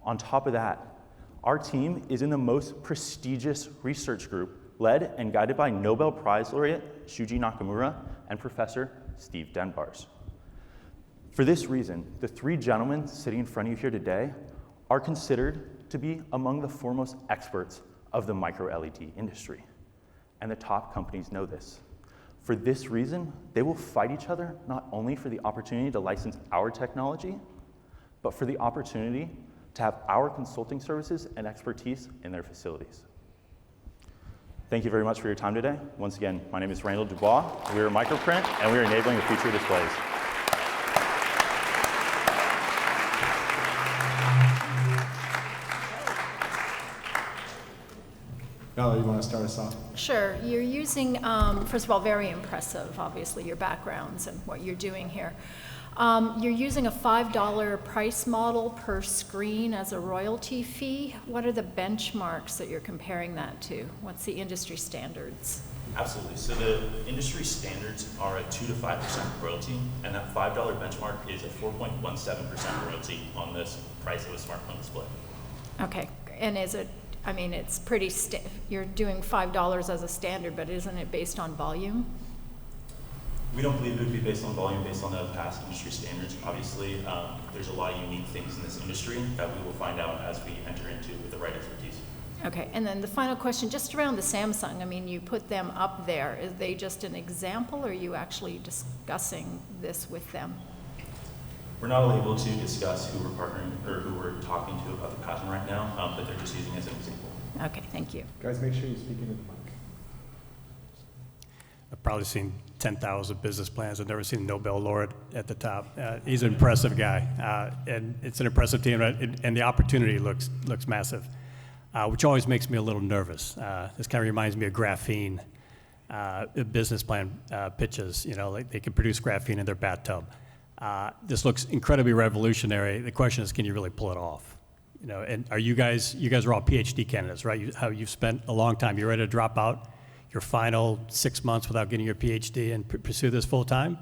L: On top of that, our team is in the most prestigious research group led and guided by Nobel Prize laureate Shuji Nakamura and Professor Steve Denbars. For this reason, the 3 gentlemen sitting in front of you here today are considered to be among the foremost experts of the micro-LED industry. And the top companies know this. For this reason, they will fight each other not only for the opportunity to license our technology, but for the opportunity to have our consulting services and expertise in their facilities. Thank you very much for your time today. Once again, my name is Randall Dubois. We are Microprint, and we are enabling the future of displays.
K: Valerie, you want to start us off?
F: Sure. You're using, first of all, very impressive, obviously, your backgrounds and what you're doing here. You're using a $5 price model per screen as a royalty fee. What are the benchmarks that you're comparing that to? What's the industry standards?
M: Absolutely. So the industry standards are a 2 to 5% royalty, and that $5 benchmark is a 4.17% royalty on this price of a smartphone display.
F: Okay. And is it, I mean, it's pretty, you're doing $5 as a standard, but isn't it based on volume?
M: We don't believe it would be based on volume, based on the past industry standards. Obviously, there's a lot of unique things in this industry that we will find out as we enter into with the right expertise.
F: Okay, and then the final question, just around the Samsung, I mean, you put them up there. Is they just an example, or are you actually discussing this with them?
M: We're not able to discuss who we're partnering or who we're talking to about the patent right now, but they're just using it as an example.
F: Okay, thank you.
K: Guys, make sure you speak into the mic.
G: I've probably seen 10,000 business plans. I've never seen a Nobel laureate at the top. He's an impressive guy, and it's an impressive team, and the opportunity looks massive, which always makes me a little nervous. This kind of reminds me of graphene business plan pitches. You know, like they can produce graphene in their bathtub. This looks incredibly revolutionary. The question is, can you really pull it off? You know, and are you guys are all PhD candidates, right? You've spent a long time. You ready to drop out your final 6 months without getting your PhD and pursue this full time?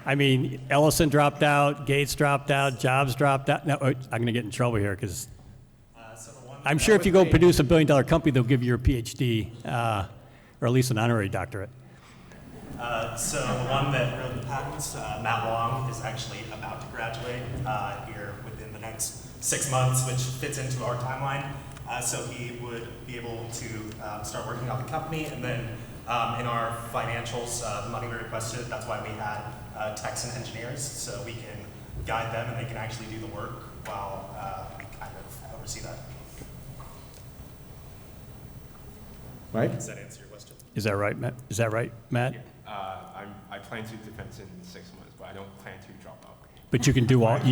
G: I mean, Ellison dropped out, Gates dropped out, Jobs dropped out. No, I'm going to get in trouble here because I'm sure if you go produce $1 billion company, they'll give you a PhD or at least an honorary doctorate.
N: So the one that wrote the patents, Matt Wong, is actually about to graduate here within the next 6 months, which fits into our timeline. So he would be able to start working on the company, and then in our financials, the money we requested, that's why we had techs and engineers, so we can guide them and they can actually do the work while we kind of oversee that.
A: Mike?
N: Does that answer your question?
G: Is that right, Matt? Is that right, Matt?
O: Yeah. I plan to defense in 6 months, but I don't plan to drop out.
G: But you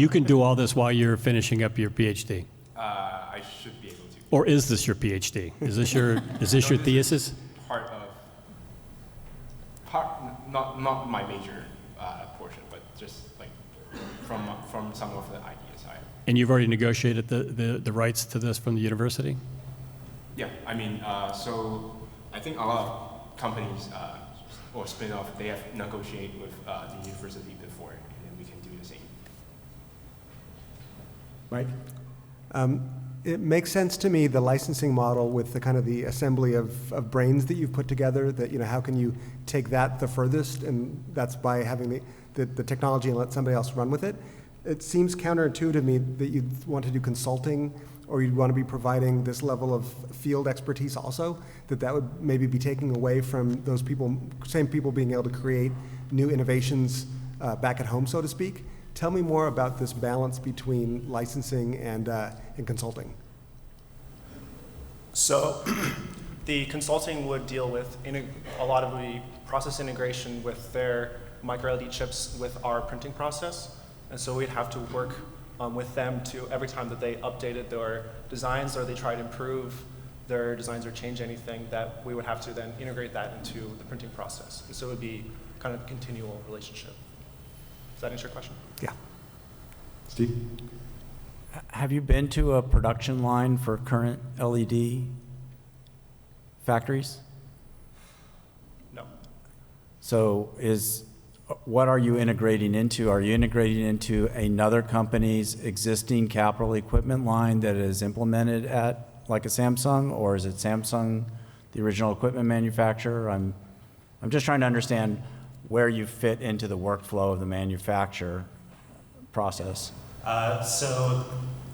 G: can do all this while you're finishing up your PhD.
O: I should be able to.
G: Or is this your PhD? Is this your your thesis?
O: Not my major portion, but just like from some of the ideas I have.
G: And you've already negotiated the rights to this from the university?
O: Yeah, I mean, so I think a lot of companies or spin-off, they have negotiated with the university before, and we can do the same.
A: Mike?
C: It makes sense to me, the licensing model with the kind of the assembly of brains that you've put together, that, you know, how can you take that the furthest, and that's by having the technology and let somebody else run with it. It seems counterintuitive to me that you'd want to do consulting, or you'd want to be providing this level of field expertise also, that would maybe be taking away from those people, same people being able to create new innovations back at home, so to speak. Tell me more about this balance between licensing and consulting.
N: So the consulting would deal with a lot of the process integration with their micro-LED chips with our printing process. And so we'd have to work with them to, every time that they updated their designs or they tried to improve their designs or change anything, that we would have to then integrate that into the printing process. And so it would be kind of a continual relationship. Does that answer your question?
C: Yeah.
A: Steve?
D: Have you been to a production line for current LED factories?
N: No.
D: So what are you integrating into? Are you integrating into another company's existing capital equipment line that is implemented at like a Samsung, or is it Samsung, the original equipment manufacturer? I'm just trying to understand where you fit into the workflow of the manufacturer process.
N: So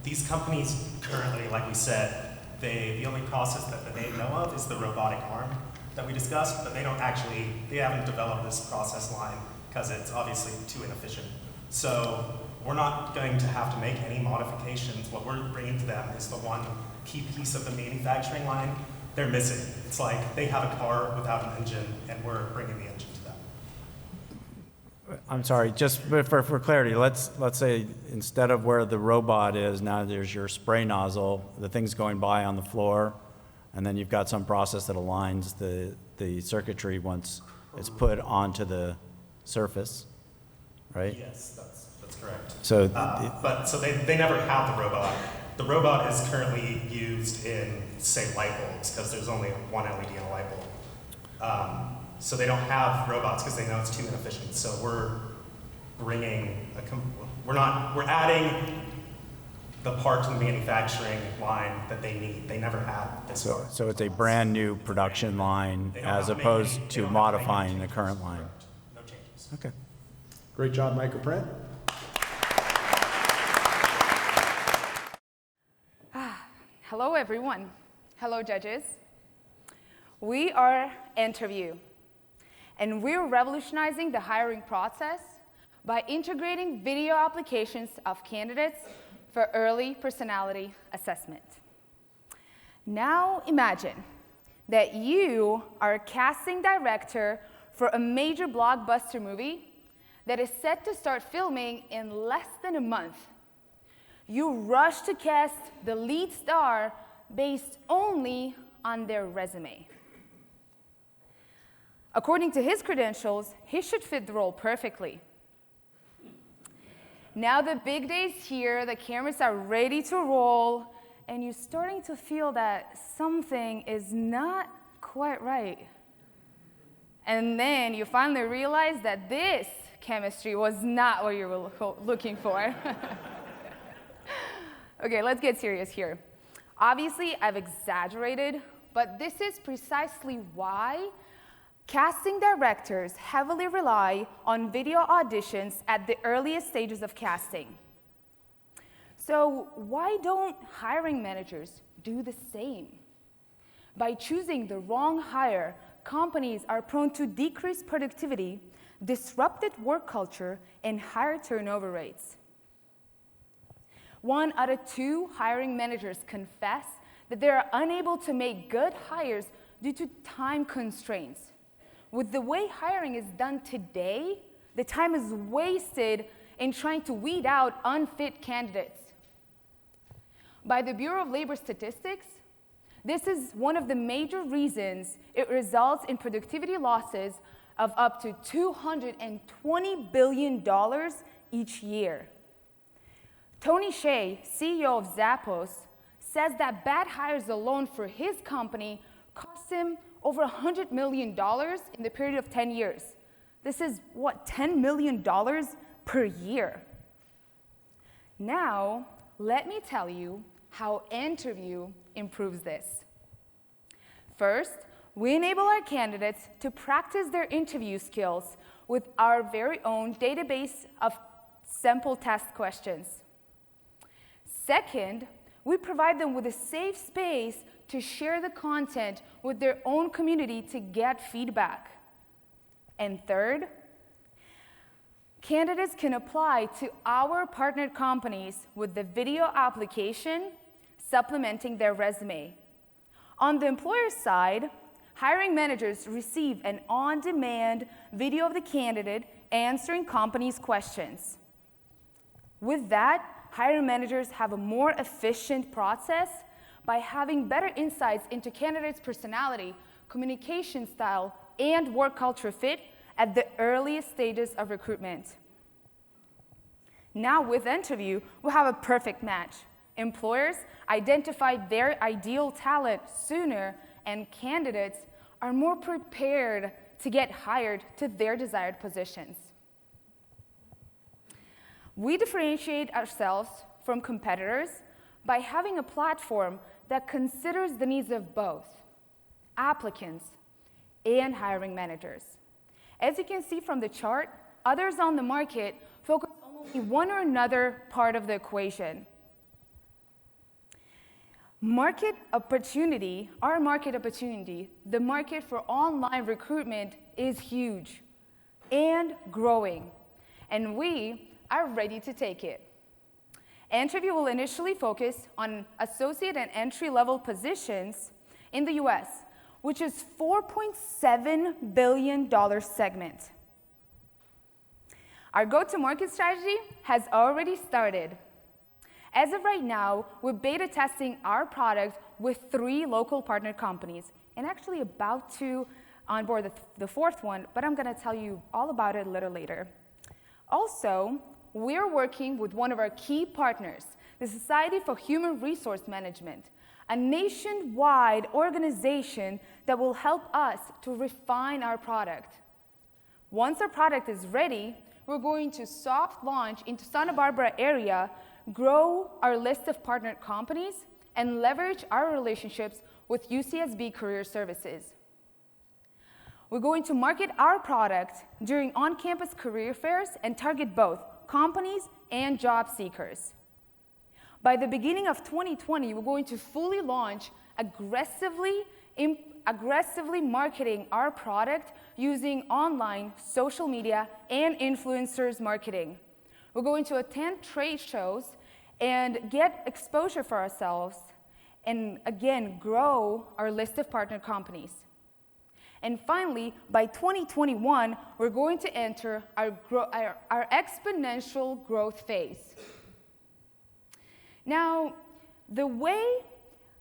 N: these companies currently, like we said, the only process that they know of is the robotic arm that we discussed, but they haven't developed this process line because it's obviously too inefficient. So we're not going to have to make any modifications. What we're bringing to them is the one key piece of the manufacturing line they're missing. It's like they have a car without an engine, and we're bringing the engine to them.
D: I'm sorry, just for clarity, let's say instead of where the robot is, now there's your spray nozzle, the thing's going by on the floor, and then you've got some process that aligns the circuitry once it's put onto the surface, right?
N: Yes, that's correct.
D: So,
N: so they never have the robot. The robot is currently used in, say, light bulbs, because there's only one LED in a light bulb. So they don't have robots because they know it's too inefficient. So we're adding the part to the manufacturing line that they need. They never had this part.
D: So it's a brand new production line as opposed to modifying the current line.
N: No changes.
D: Okay.
K: Great job, Microprint.
P: Hello, everyone. Hello, judges. We are Interview, and we're revolutionizing the hiring process by integrating video applications of candidates for early personality assessment. Now imagine that you are a casting director for a major blockbuster movie that is set to start filming in less than a month. You rush to cast the lead star based only on their resume. According to his credentials, he should fit the role perfectly. Now the big day's here, the cameras are ready to roll, and you're starting to feel that something is not quite right. And then you finally realize that this chemistry was not what you were looking for. Okay, let's get serious here. Obviously, I've exaggerated, but this is precisely why casting directors heavily rely on video auditions at the earliest stages of casting. So why don't hiring managers do the same? By choosing the wrong hire, companies are prone to decreased productivity, disrupted work culture, and higher turnover rates. 1 out of 2 hiring managers confess that they are unable to make good hires due to time constraints. With the way hiring is done today, the time is wasted in trying to weed out unfit candidates. By the Bureau of Labor Statistics, this is one of the major reasons it results in productivity losses of up to $220 billion each year. Tony Hsieh, CEO of Zappos, says that bad hires alone for his company cost him over $100 million in the period of 10 years. This is, $10 million per year. Now, let me tell you how Interview improves this. First, we enable our candidates to practice their interview skills with our very own database of sample test questions. Second, we provide them with a safe space to share the content with their own community to get feedback. And third, candidates can apply to our partnered companies with the video application supplementing their resume. On the employer side, hiring managers receive an on-demand video of the candidate answering companies' questions. With that, hiring managers have a more efficient process by having better insights into candidates' personality, communication style, and work culture fit at the earliest stages of recruitment. Now with Interview, we'll have a perfect match. Employers identify their ideal talent sooner, and candidates are more prepared to get hired to their desired positions. We differentiate ourselves from competitors by having a platform that considers the needs of both applicants and hiring managers. As you can see from the chart, others on the market focus on only one or another part of the equation. Market opportunity, our market opportunity, the market for online recruitment is huge and growing, and we are ready to take it. Interview will initially focus on associate and entry-level positions in the US, which is $4.7 billion segment. Our go-to-market strategy has already started. As of right now, we're beta testing our product with 3 local partner companies, and actually about to onboard the 4th one, but I'm gonna tell you all about it a little later. Also, we're working with one of our key partners, the Society for Human Resource Management, a nationwide organization that will help us to refine our product. Once our product is ready, we're going to soft launch into Santa Barbara area, grow our list of partnered companies, and leverage our relationships with UCSB Career Services. We're going to market our product during on-campus career fairs and target both companies and job seekers. By the beginning of 2020, we're going to fully launch aggressively marketing our product using online, social media, and influencers marketing. We're going to attend trade shows and get exposure for ourselves, and again, grow our list of partner companies. And finally, by 2021, we're going to enter our exponential growth phase. Now, the way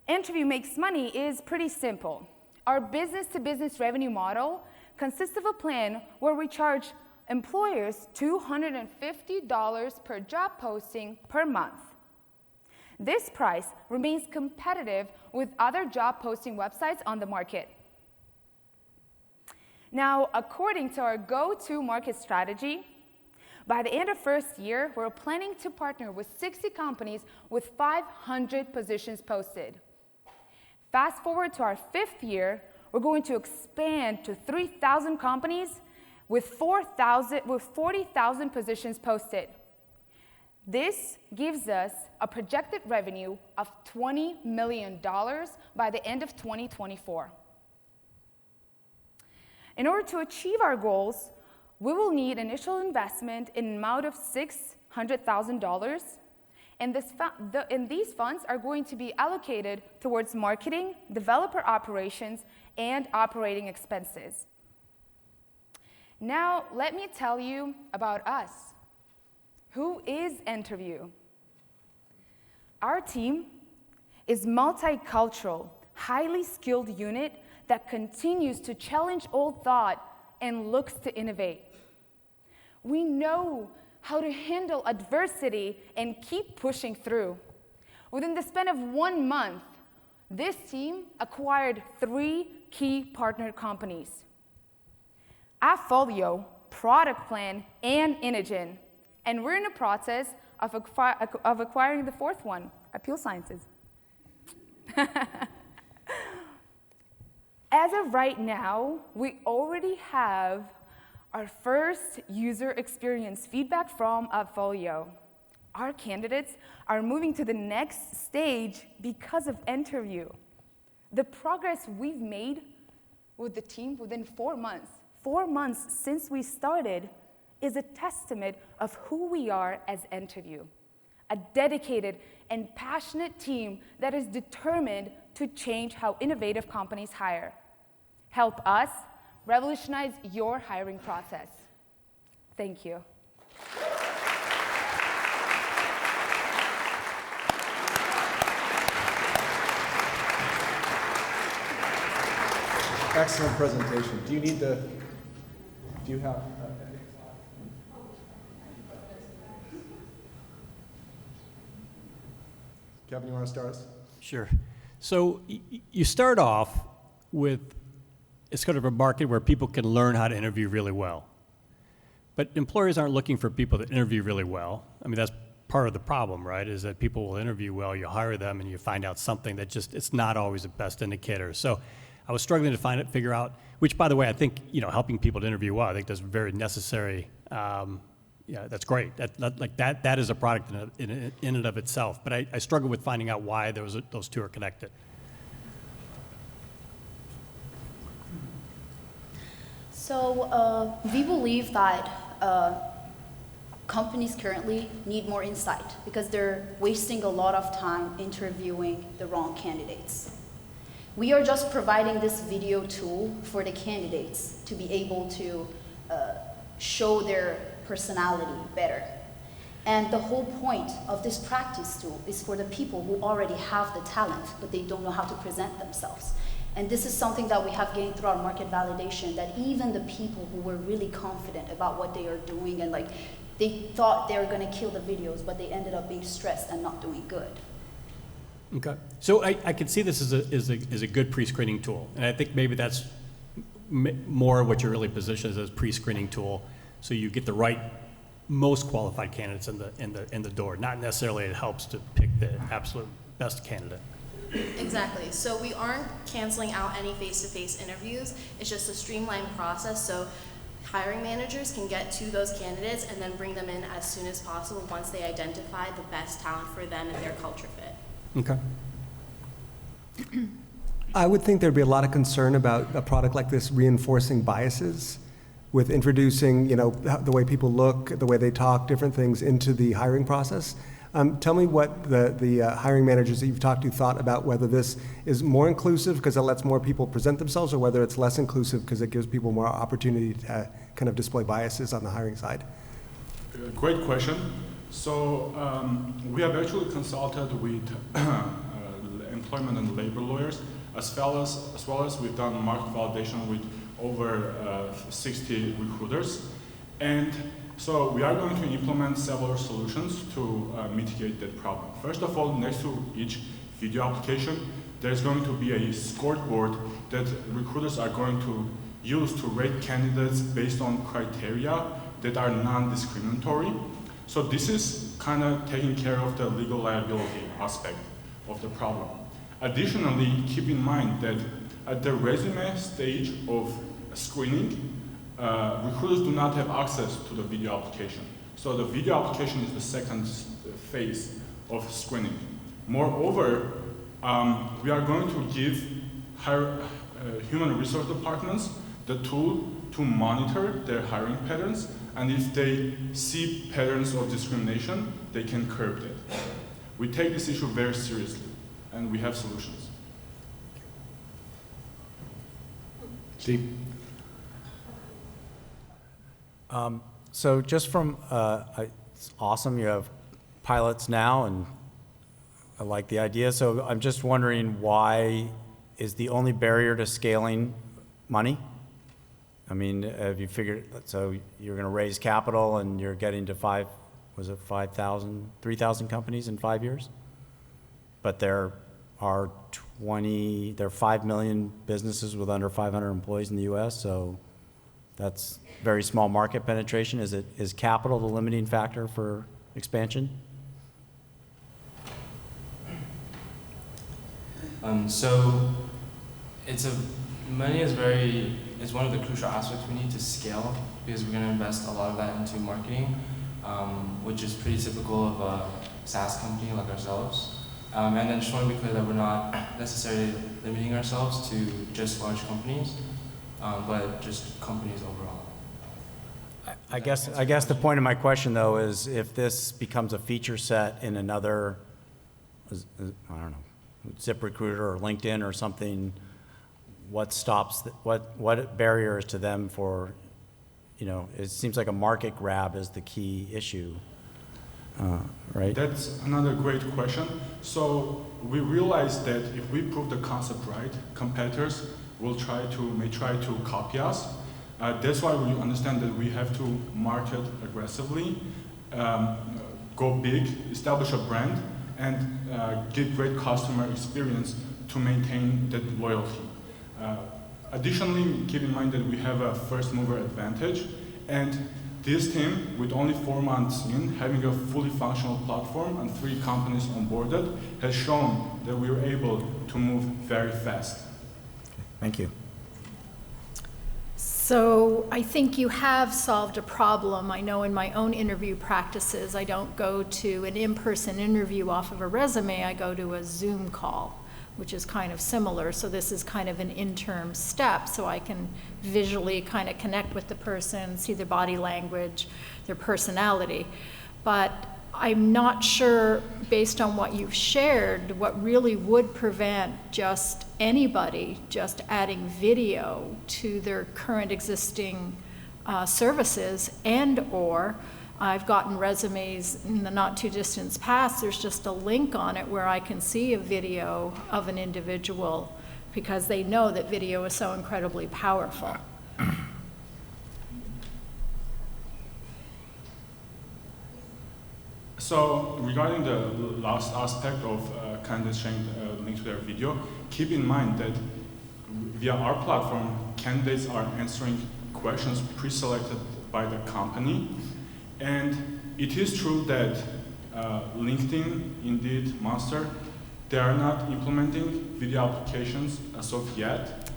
P: Interview makes money is pretty simple. Our business-to-business revenue model consists of a plan where we charge employers $250 per job posting per month. This price remains competitive with other job posting websites on the market. Now, according to our go-to-market strategy, by the end of first year, we're planning to partner with 60 companies with 500 positions posted. Fast forward to our 5th year, we're going to expand to 3,000 companies with 40,000 positions posted. This gives us a projected revenue of $20 million by the end of 2024. In order to achieve our goals, we will need initial investment in an amount of $600,000, and these funds are going to be allocated towards marketing, developer operations, and operating expenses. Now, let me tell you about us. Who is Interview? Our team is a multicultural, highly skilled unit that continues to challenge old thought and looks to innovate. We know how to handle adversity and keep pushing through. Within the span of 1 month, this team acquired 3 key partner companies: Appfolio, Product Plan, and Inogen. And we're in the process of acquiring the 4th one, Appeal Sciences. As of right now, we already have our first user experience feedback from Appfolio. Our candidates are moving to the next stage because of Interview. The progress we've made with the team within 4 months since we started, is a testament of who we are as Interview, a dedicated and passionate team that is determined to change how innovative companies hire. Help us revolutionize your hiring process. Thank you.
K: Excellent presentation. Do you have? Kevin, you want to start us?
G: Sure. So you start off with, it's kind of a market where people can learn how to interview really well. But employers aren't looking for people that interview really well. I mean, that's part of the problem, right, is that people will interview well, you hire them, and you find out something that just, it's not always the best indicator. So I was struggling to figure out, which, by the way, I think, helping people to interview well, I think that's very necessary. Yeah, that's great. That is a product in and of itself. But I struggle with finding out why those two are connected.
Q: So we believe that companies currently need more insight because they're wasting a lot of time interviewing the wrong candidates. We are just providing this video tool for the candidates to be able to show their personality better. And the whole point of this practice tool is for the people who already have the talent, but they don't know how to present themselves. And this is something that we have gained through our market validation, that even the people who were really confident about what they are doing and they thought they were going to kill the videos, but they ended up being stressed and not doing good.
G: Okay. So I can see this as a good pre-screening tool. And I think maybe that's more what you're really positioned as a pre-screening tool. So you get the right, most qualified candidates in the door. Not necessarily it helps to pick the absolute best candidate.
R: Exactly. So we aren't canceling out any face-to-face interviews. It's just a streamlined process so hiring managers can get to those candidates and then bring them in as soon as possible once they identify the best talent for them and their culture fit.
G: Okay.
C: I would think there'd be a lot of concern about a product like this reinforcing biases with introducing, the way people look, the way they talk, different things into the hiring process. Tell me what the hiring managers that you've talked to thought about whether this is more inclusive because it lets more people present themselves, or whether it's less inclusive because it gives people more opportunity to kind of display biases on the hiring side.
S: Great question. So we have actually consulted with employment and labor lawyers, as well as we've done market validation with over 60 recruiters. And so we are going to implement several solutions to mitigate that problem. First of all, next to each video application, there's going to be a scoreboard that recruiters are going to use to rate candidates based on criteria that are non-discriminatory. So this is kind of taking care of the legal liability aspect of the problem. Additionally, keep in mind that at the resume stage of screening, recruiters do not have access to the video application. So the video application is the second phase of screening. Moreover, we are going to give human resource departments the tool to monitor their hiring patterns, and if they see patterns of discrimination, they can curb that. We take this issue very seriously, and we have solutions.
K: Steve?
D: So just from, it's awesome you have pilots now, and I like the idea. So I'm just wondering, why is the only barrier to scaling money? I mean, have you figured, so you're going to raise capital and you're getting to 3,000 companies in 5 years? But there are 5 million businesses with under 500 employees in the US, so that's very small market penetration. Is capital the limiting factor for expansion?
E: So money is one of the crucial aspects we need to scale, because we're going to invest a lot of that into marketing, which is pretty typical of a SaaS company like ourselves. And then just want to be clear that we're not necessarily limiting ourselves to just large companies, but just companies overall.
D: I guess the point of my question, though, is if this becomes a feature set in another, I don't know, ZipRecruiter or LinkedIn or something, what stops, what barriers to them for, it seems like a market grab is the key issue, right?
S: That's another great question. So we realized that if we prove the concept right, competitors may try to copy us. That's why we understand that we have to market aggressively, go big, establish a brand, and give great customer experience to maintain that loyalty. Additionally, keep in mind that we have a first mover advantage, and this team, with only 4 months in, having a fully functional platform and 3 companies onboarded, has shown that we were able to move very fast.
D: Thank you.
F: So I think you have solved a problem. I know in my own interview practices, I don't go to an in-person interview off of a resume, I go to a Zoom call, which is kind of similar. So this is kind of an interim step, so I can visually kind of connect with the person, see their body language, their personality. But I'm not sure, based on what you've shared, what really would prevent just anybody just adding video to their current existing services, and/or I've gotten resumes in the not too distant past, there's just a link on it where I can see a video of an individual because they know that video is so incredibly powerful.
S: So regarding the last aspect of candidates sharing a link to their video, keep in mind that via our platform, candidates are answering questions pre-selected by the company. And it is true that LinkedIn, Indeed, Monster, they are not implementing video applications as of yet.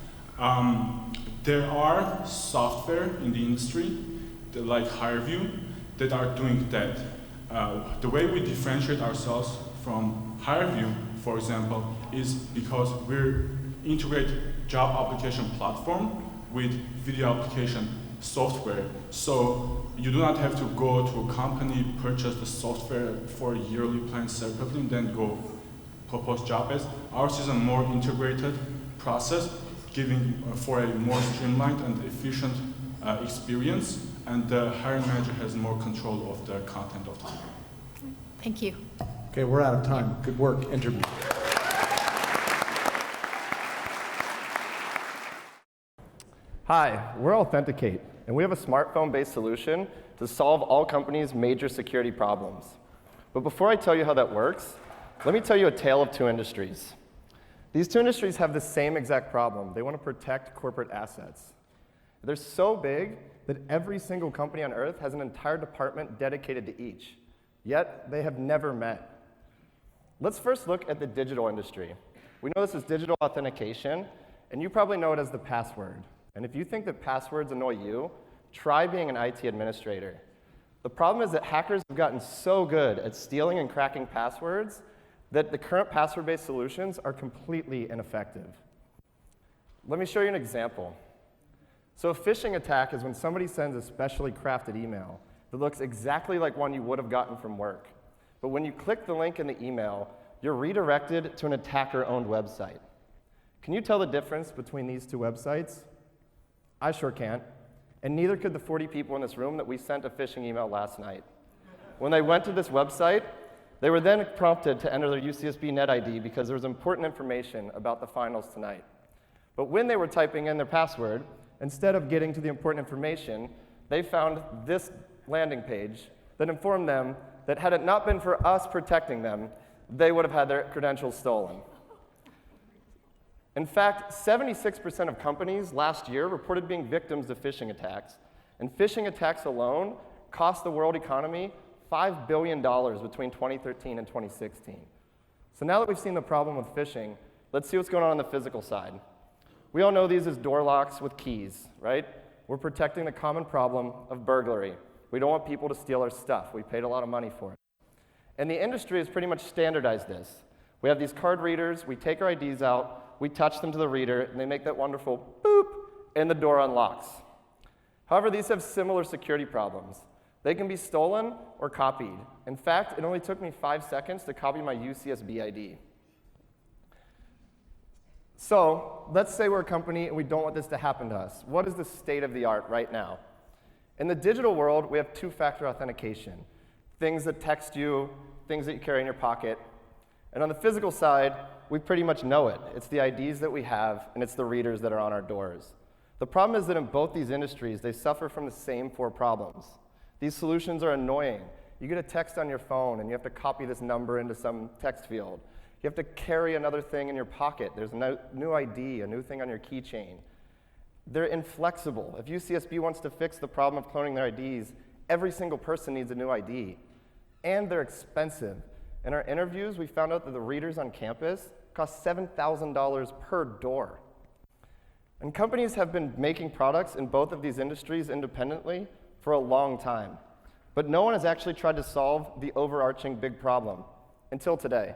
S: There are software in the industry, like HireVue, that are doing that. The way we differentiate ourselves from HireVue, for example, is because we integrate job application platform with video application software. So you do not have to go to a company, purchase the software for a yearly plan separately, and then go propose job ads. Ours is a more integrated process, giving for a more streamlined and efficient experience, and the hiring manager has more control of the content of the video.
F: Thank you.
A: Okay, we're out of time. Good work, interview.
T: Hi, we're Authenticate, and we have a smartphone-based solution to solve all companies' major security problems. But before I tell you how that works, let me tell you a tale of 2 industries. These 2 industries have the same exact problem. They want to protect corporate assets. They're so big that every single company on Earth has an entire department dedicated to each, yet they have never met. Let's first look at the digital industry. We know this is digital authentication, and you probably know it as the password. And if you think that passwords annoy you, try being an IT administrator. The problem is that hackers have gotten so good at stealing and cracking passwords that the current password-based solutions are completely ineffective. Let me show you an example. So a phishing attack is when somebody sends a specially crafted email that looks exactly like one you would have gotten from work. But when you click the link in the email, you're redirected to an attacker-owned website. Can you tell the difference between these 2 websites? I sure can't, and neither could the 40 people in this room that we sent a phishing email last night. When they went to this website, they were then prompted to enter their UCSB net ID because there was important information about the finals tonight. But when they were typing in their password, instead of getting to the important information, they found this landing page that informed them that had it not been for us protecting them, they would have had their credentials stolen. In fact, 76% of companies last year reported being victims of phishing attacks. And phishing attacks alone cost the world economy $5 billion between 2013 and 2016. So now that we've seen the problem with phishing, let's see what's going on the physical side. We all know these as door locks with keys, right? We're protecting the common problem of burglary. We don't want people to steal our stuff. We paid a lot of money for it. And the industry has pretty much standardized this. We have these card readers, we take our IDs out, we touch them to the reader, and they make that wonderful boop, and the door unlocks. However, these have similar security problems. They can be stolen or copied. In fact, it only took me 5 seconds to copy my UCSB ID. So let's say we're a company and we don't want this to happen to us. What is the state of the art right now? In the digital world, we have 2-factor authentication. Things that text you, things that you carry in your pocket. And on the physical side, we pretty much know it. It's the IDs that we have, and it's the readers that are on our doors. The problem is that in both these industries, they suffer from the same 4 problems. These solutions are annoying, You get a text on your phone and you have to copy this number into some text field. You have to carry another thing in your pocket. There's a new ID, a new thing on your keychain. They're inflexible. If UCSB wants to fix the problem of cloning their IDs, every single person needs a new ID. And they're expensive. In our interviews, we found out that the readers on campus cost $7,000 per door. And companies have been making products in both of these industries independently for a long time. But no one has actually tried to solve the overarching big problem until today.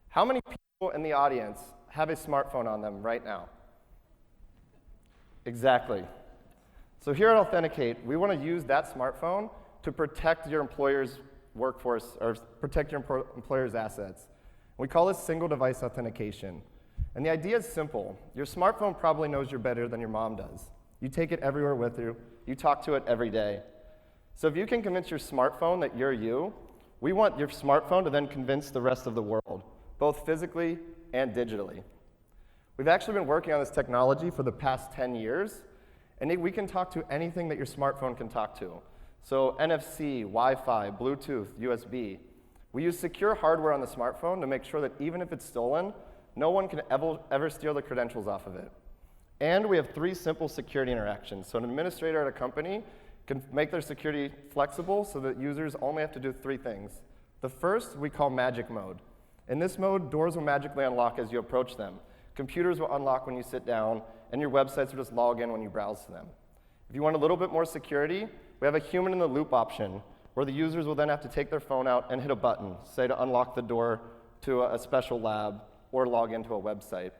T: How many people in the audience have a smartphone on them right now? Exactly. So here at Authenticate, we want to use that smartphone to protect your employer's workforce or protect your employer's assets. We call this single device authentication. And the idea is simple. Your smartphone probably knows you better than your mom does. You take it everywhere with you. You talk to it every day. So if you can convince your smartphone that you're you, we want your smartphone to then convince the rest of the world, both physically and digitally. We've actually been working on this technology for the past 10 years, and we can talk to anything that your smartphone can talk to. So NFC, Wi-Fi, Bluetooth, USB. We use secure hardware on the smartphone to make sure that even if it's stolen, no one can ever steal the credentials off of it. And we have 3 simple security interactions. So an administrator at a company can make their security flexible so that users only have to do 3 things. The first we call magic mode. In this mode, doors will magically unlock as you approach them. Computers will unlock when you sit down, and your websites will just log in when you browse to them. If you want a little bit more security, we have a human-in-the-loop option, where the users will then have to take their phone out and hit a button, say to unlock the door to a special lab or log into a website.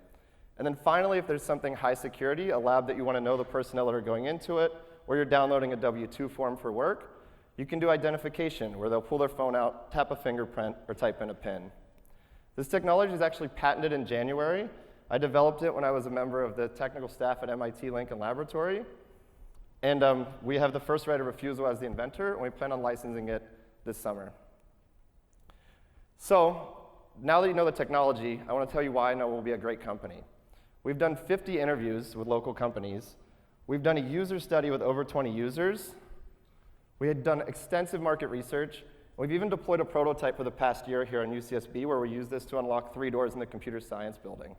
T: And then finally, if there's something high security, a lab that you want to know the personnel that are going into it, or you're downloading a W-2 form for work, you can do identification, where they'll pull their phone out, tap a fingerprint, or type in a PIN. This technology is actually patented in January. I developed it when I was a member of the technical staff at MIT Lincoln Laboratory. And we have the first right of refusal as the inventor, and we plan on licensing it this summer. So now that you know the technology, I want to tell you why I know we'll be a great company. We've done 50 interviews with local companies. We've done a user study with over 20 users. We had done extensive market research. We've even deployed a prototype for the past year here in UCSB where we use this to unlock 3 doors in the computer science building.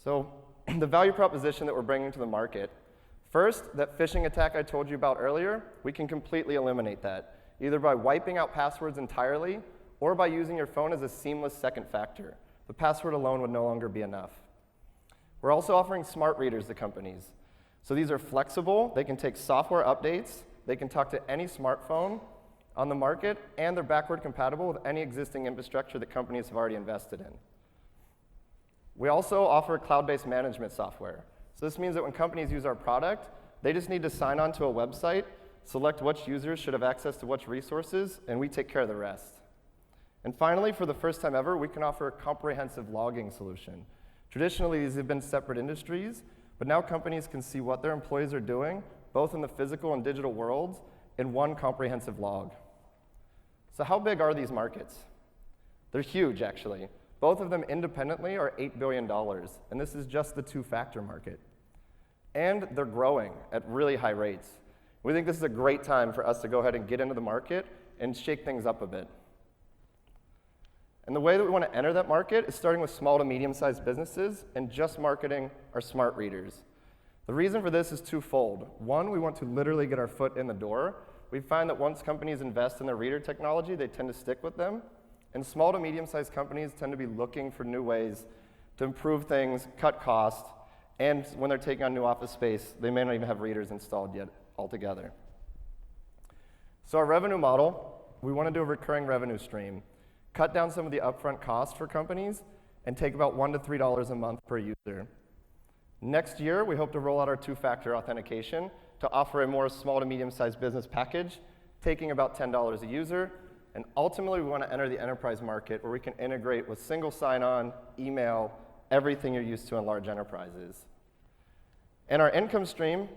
T: So the value proposition that we're bringing to the market. First, that phishing attack I told you about earlier, we can completely eliminate that, either by wiping out passwords entirely or by using your phone as a seamless second factor. The password alone would no longer be enough. We're also offering smart readers to companies. So these are flexible, they can take software updates, they can talk to any smartphone on the market, and they're backward compatible with any existing infrastructure that companies have already invested in. We also offer cloud-based management software. So this means that when companies use our product, they just need to sign on to a website, select which users should have access to which resources, and we take care of the rest. And finally, for the first time ever, we can offer a comprehensive logging solution. Traditionally, these have been separate industries, but now companies can see what their employees are doing, both in the physical and digital worlds, in one comprehensive log. So how big are these markets? They're huge, actually. Both of them independently are $8 billion, and this is just the 2-factor market. And they're growing at really high rates. We think this is a great time for us to go ahead and get into the market and shake things up a bit. And the way that we want to enter that market is starting with small to medium-sized businesses and just marketing our smart readers. The reason for this is twofold. One, we want to literally get our foot in the door. We find that once companies invest in their reader technology, they tend to stick with them. And small to medium-sized companies tend to be looking for new ways to improve things, cut costs, and when they're taking on new office space, they may not even have readers installed yet altogether. So our revenue model, we want to do a recurring revenue stream, cut down some of the upfront costs for companies, and take about $1 to $3 a month per user. Next year, we hope to roll out our 2-factor authentication to offer a more small to medium-sized business package, taking about $10 a user. And ultimately, we want to enter the enterprise market where we can integrate with single sign-on, email, everything you're used to in large enterprises. And our income stream,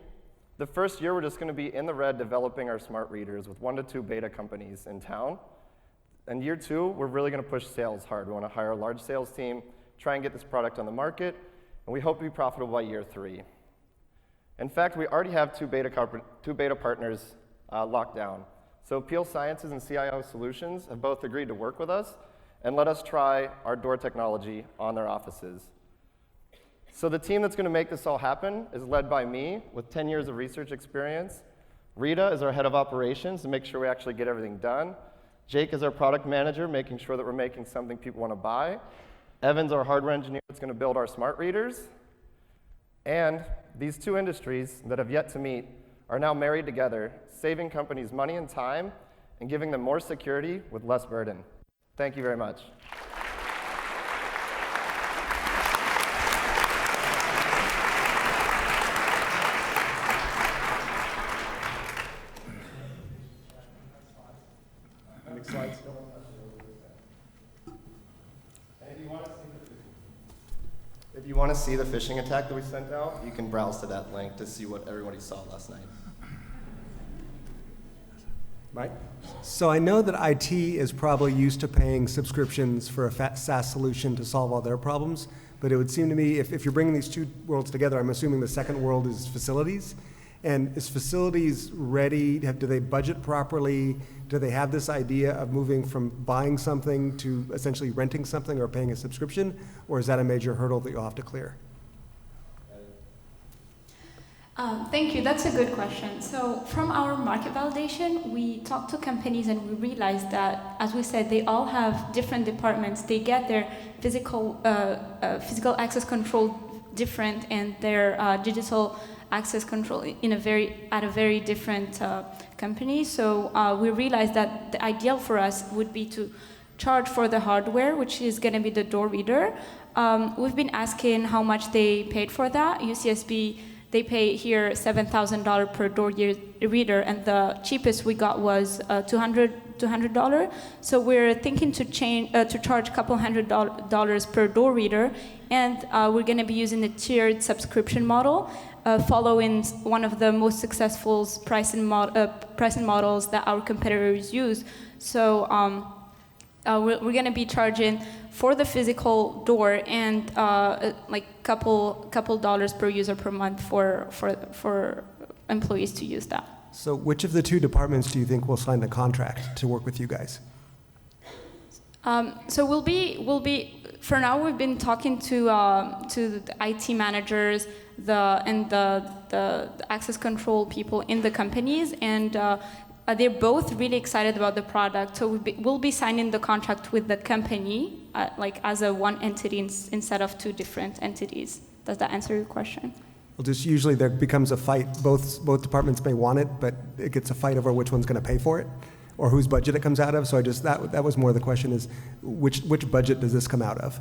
T: the first year we're just going to be in the red developing our smart readers with 1 to 2 beta companies in town. And year 2, we're really going to push sales hard. We want to hire a large sales team, try and get this product on the market, and we hope to be profitable by year 3. In fact, we already have 2 beta partners locked down. So Peel Sciences and CIO Solutions have both agreed to work with us and let us try our door technology on their offices. So the team that's going to make this all happen is led by me with 10 years of research experience. Rita is our head of operations to make sure we actually get everything done. Jake is our product manager, making sure that we're making something people want to buy. Evan's our hardware engineer that's going to build our smart readers. And these two industries that have yet to meet are now married together, saving companies money and time and giving them more security with less burden. Thank you very much.
A: Next slides.
T: If you want to see the phishing attack that we sent out, you can browse to that link to see what everybody saw last night.
A: Mike?
C: So I know that IT is probably used to paying subscriptions for a SaaS solution to solve all their problems, but it would seem to me if you're bringing these two worlds together, I'm assuming the second world is facilities. And is facilities ready? Do they budget properly? Do they have this idea of moving from buying something to essentially renting something or paying a subscription? Or is that a major hurdle that you'll have to clear?
U: Thank you. That's a good question. So from our market validation, we talked to companies and we realized that, as we said, they all have different departments. They get their physical access control different and their digital access control at a very different company. So we realized that the ideal for us would be to charge for the hardware, which is going to be the door reader. We've been asking how much they paid for that. UCSB, they pay here $7,000 per door reader, and the cheapest we got was $200. So we're thinking to charge a couple $100 per door reader, and we're going to be using the tiered subscription model, following one of the most successful pricing models that our competitors use. So we're going to be charging for the physical door and like couple dollars per user per month for employees to use that.
C: So which of the two departments do you think will sign the contract to work with you guys?
U: So we'll be for now. We've been talking to the IT managers, the access control people in the companies, and they're both really excited about the product. So we'll be signing the contract with the company, like as a one entity instead of two different entities. Does that answer your question?
C: Well, just usually there becomes a fight. Both departments may want it, but it gets a fight over which one's going to pay for it, or whose budget it comes out of. So that was more the question: is which budget does this come out of?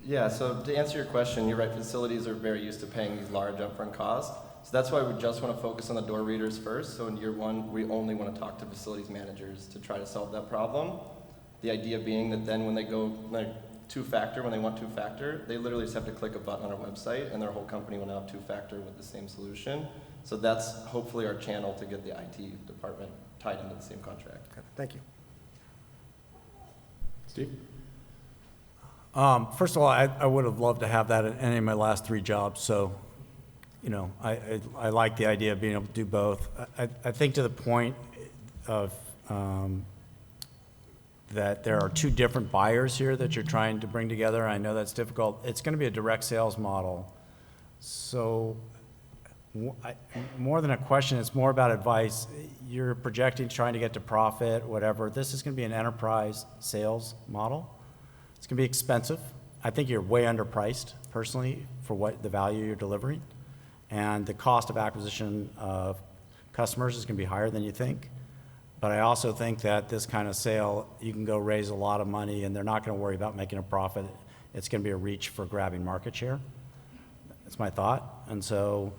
T: Yeah. So to answer your question, you're right. Facilities are very used to paying these large upfront costs. So that's why we just want to focus on the door readers first. So in year one, we only want to talk to facilities managers to try to solve that problem. The idea being that then when they go two-factor, when they want two-factor, they literally just have to click a button on our website and their whole company will now have two-factor with the same solution. So that's hopefully our channel to get the IT department tied into the same contract.
C: Okay, thank you.
A: Steve?
D: First of all, I would have loved to have that at any of my last three jobs. So, you know, I like the idea of being able to do both. I think to the point of that there are two different buyers here that you're trying to bring together. I know that's difficult. It's going to be a direct sales model. So more than a question, it's more about advice. You're projecting trying to get to profit, whatever. This is going to be an enterprise sales model. It's going to be expensive. I think you're way underpriced, personally, for what the value you're delivering. And the cost of acquisition of customers is going to be higher than you think. But I also think that this kind of sale, you can go raise a lot of money and they're not going to worry about making a profit. It's going to be a reach for grabbing market share. That's my thought. And so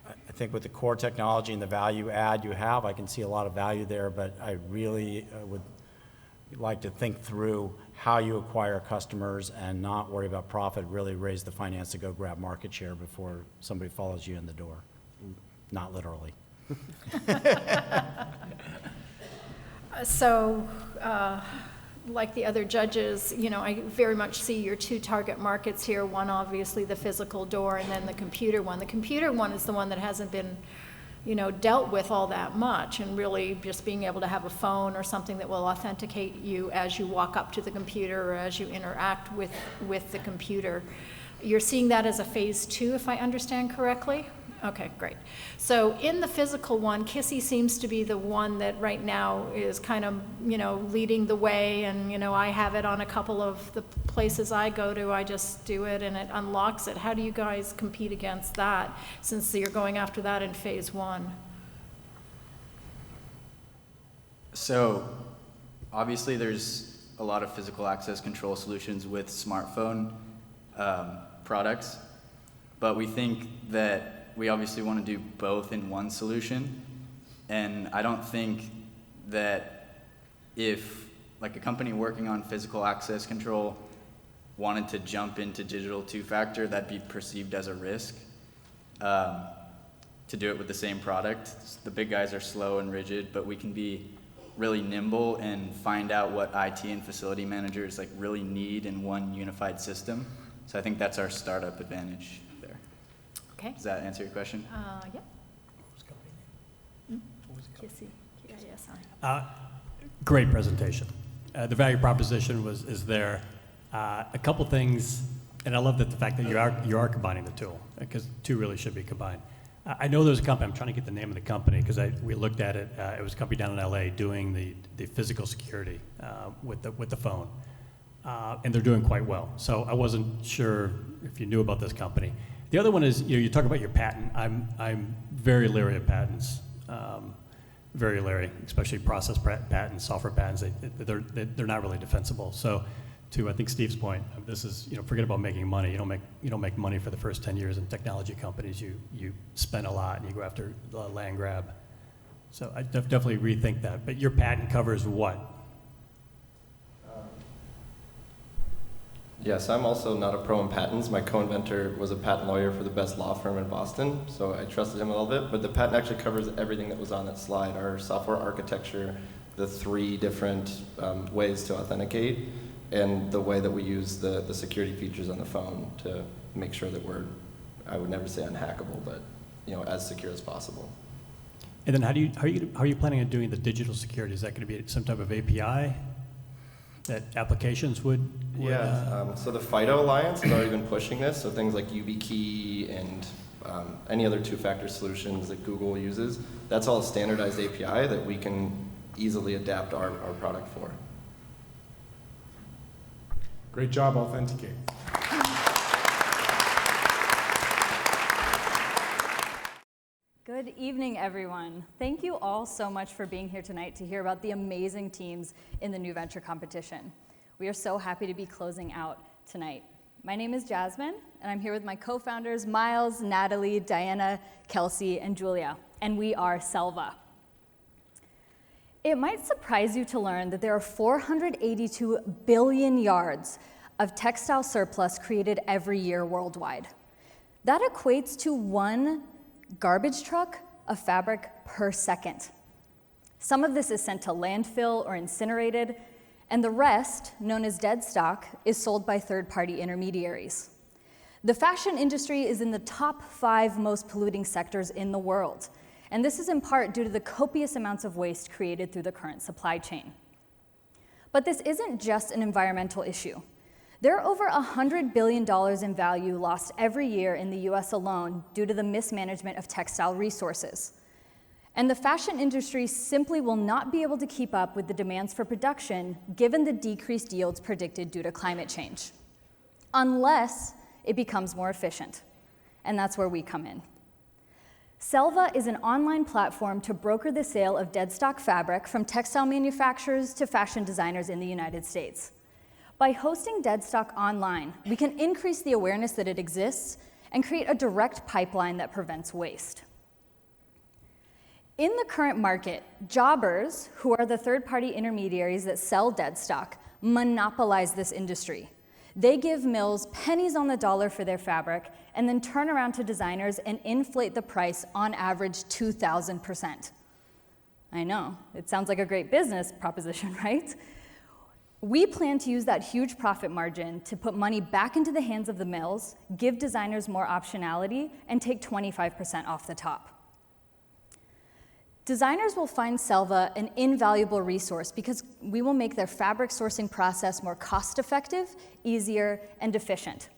D: I think with the core technology and the value add you have, I can see a lot of value there, but I really would like to think through how you acquire customers and not worry about profit, really raise the finance to go grab market share before somebody follows you in the door. Not literally.
F: So, like the other judges, you know, I very much see your two target markets here. One, obviously, the physical door, and then the computer one. The computer one is the one that hasn't been dealt with all that much, and really just being able to have a phone or something that will authenticate you as you walk up to the computer or as you interact with the computer. You're seeing that as a phase 2, if I understand correctly? Okay, great. So in the physical one, Kissy seems to be the one that right now is kind of, leading the way, and, I have it on a couple of the places I go to. I just do it and it unlocks it. How do you guys compete against that, since you're going after that in phase 1?
B: So obviously there's a lot of physical access control solutions with smartphone products, but we think that we obviously want to do both in one solution. And I don't think that if like a company working on physical access control wanted to jump into digital two-factor, that'd be perceived as a risk to do it with the same product. The big guys are slow and rigid, but we can be really nimble and find out what IT and facility managers like really need in one unified system. So I think that's our startup advantage there.
F: Okay.
B: Does that answer your question?
F: Yeah. Kissy.
G: Great presentation. The value proposition is there. A couple things, and I love that the fact that you are combining the two, because two really should be combined. I know there's a company, I'm trying to get the name of the company, because we looked at it. It was a company down in LA doing the physical security with the phone. And they're doing quite well. So I wasn't sure if you knew about this company. The other one is, you talk about your patent. I'm very leery of patents, very leery, especially process patents, software patents. They're not really defensible. So, to I think Steve's point, this is forget about making money. You don't make money for the first 10 years in technology companies. You spend a lot and you go after the land grab. So I definitely rethink that. But your patent covers what?
T: Yes, I'm also not a pro in patents. My co-inventor was a patent lawyer for the best law firm in Boston, so I trusted him a little bit. But the patent actually covers everything that was on that slide: our software architecture, the 3 different ways to authenticate, and the way that we use the security features on the phone to make sure that we're, I would never say unhackable, but as secure as possible.
G: And then how are you planning on doing the digital security? Is that going to be some type of API that applications would
T: Yeah, so the FIDO Alliance has already been pushing this, so things like YubiKey and any other two-factor solutions that Google uses, that's all a standardized API that we can easily adapt our product for.
K: Great job, Authenticate.
V: Good evening, everyone. Thank you all so much for being here tonight to hear about the amazing teams in the New Venture Competition. We are so happy to be closing out tonight. My name is Jasmine, and I'm here with my co-founders, Miles, Natalie, Diana, Kelsey, and Julia, and we are Selva. It might surprise you to learn that there are 482 billion yards of textile surplus created every year worldwide. That equates to 1 garbage truck of fabric per second. Some of this is sent to landfill or incinerated, and the rest, known as dead stock, is sold by third-party intermediaries. The fashion industry is in the top 5 most polluting sectors in the world, and this is in part due to the copious amounts of waste created through the current supply chain. But this isn't just an environmental issue. There are over $100 billion in value lost every year in the US alone due to the mismanagement of textile resources. And the fashion industry simply will not be able to keep up with the demands for production given the decreased yields predicted due to climate change, unless it becomes more efficient. And that's where we come in. Selva is an online platform to broker the sale of dead stock fabric from textile manufacturers to fashion designers in the United States. By hosting dead stock online, we can increase the awareness that it exists and create a direct pipeline that prevents waste. In the current market, jobbers, who are the third-party intermediaries that sell dead stock, monopolize this industry. They give mills pennies on the dollar for their fabric and then turn around to designers and inflate the price on average 2,000%. I know, it sounds like a great business proposition, right? We plan to use that huge profit margin to put money back into the hands of the mills, give designers more optionality, and take 25% off the top. Designers will find Selva an invaluable resource because we will make their fabric sourcing process more cost-effective, easier, and efficient.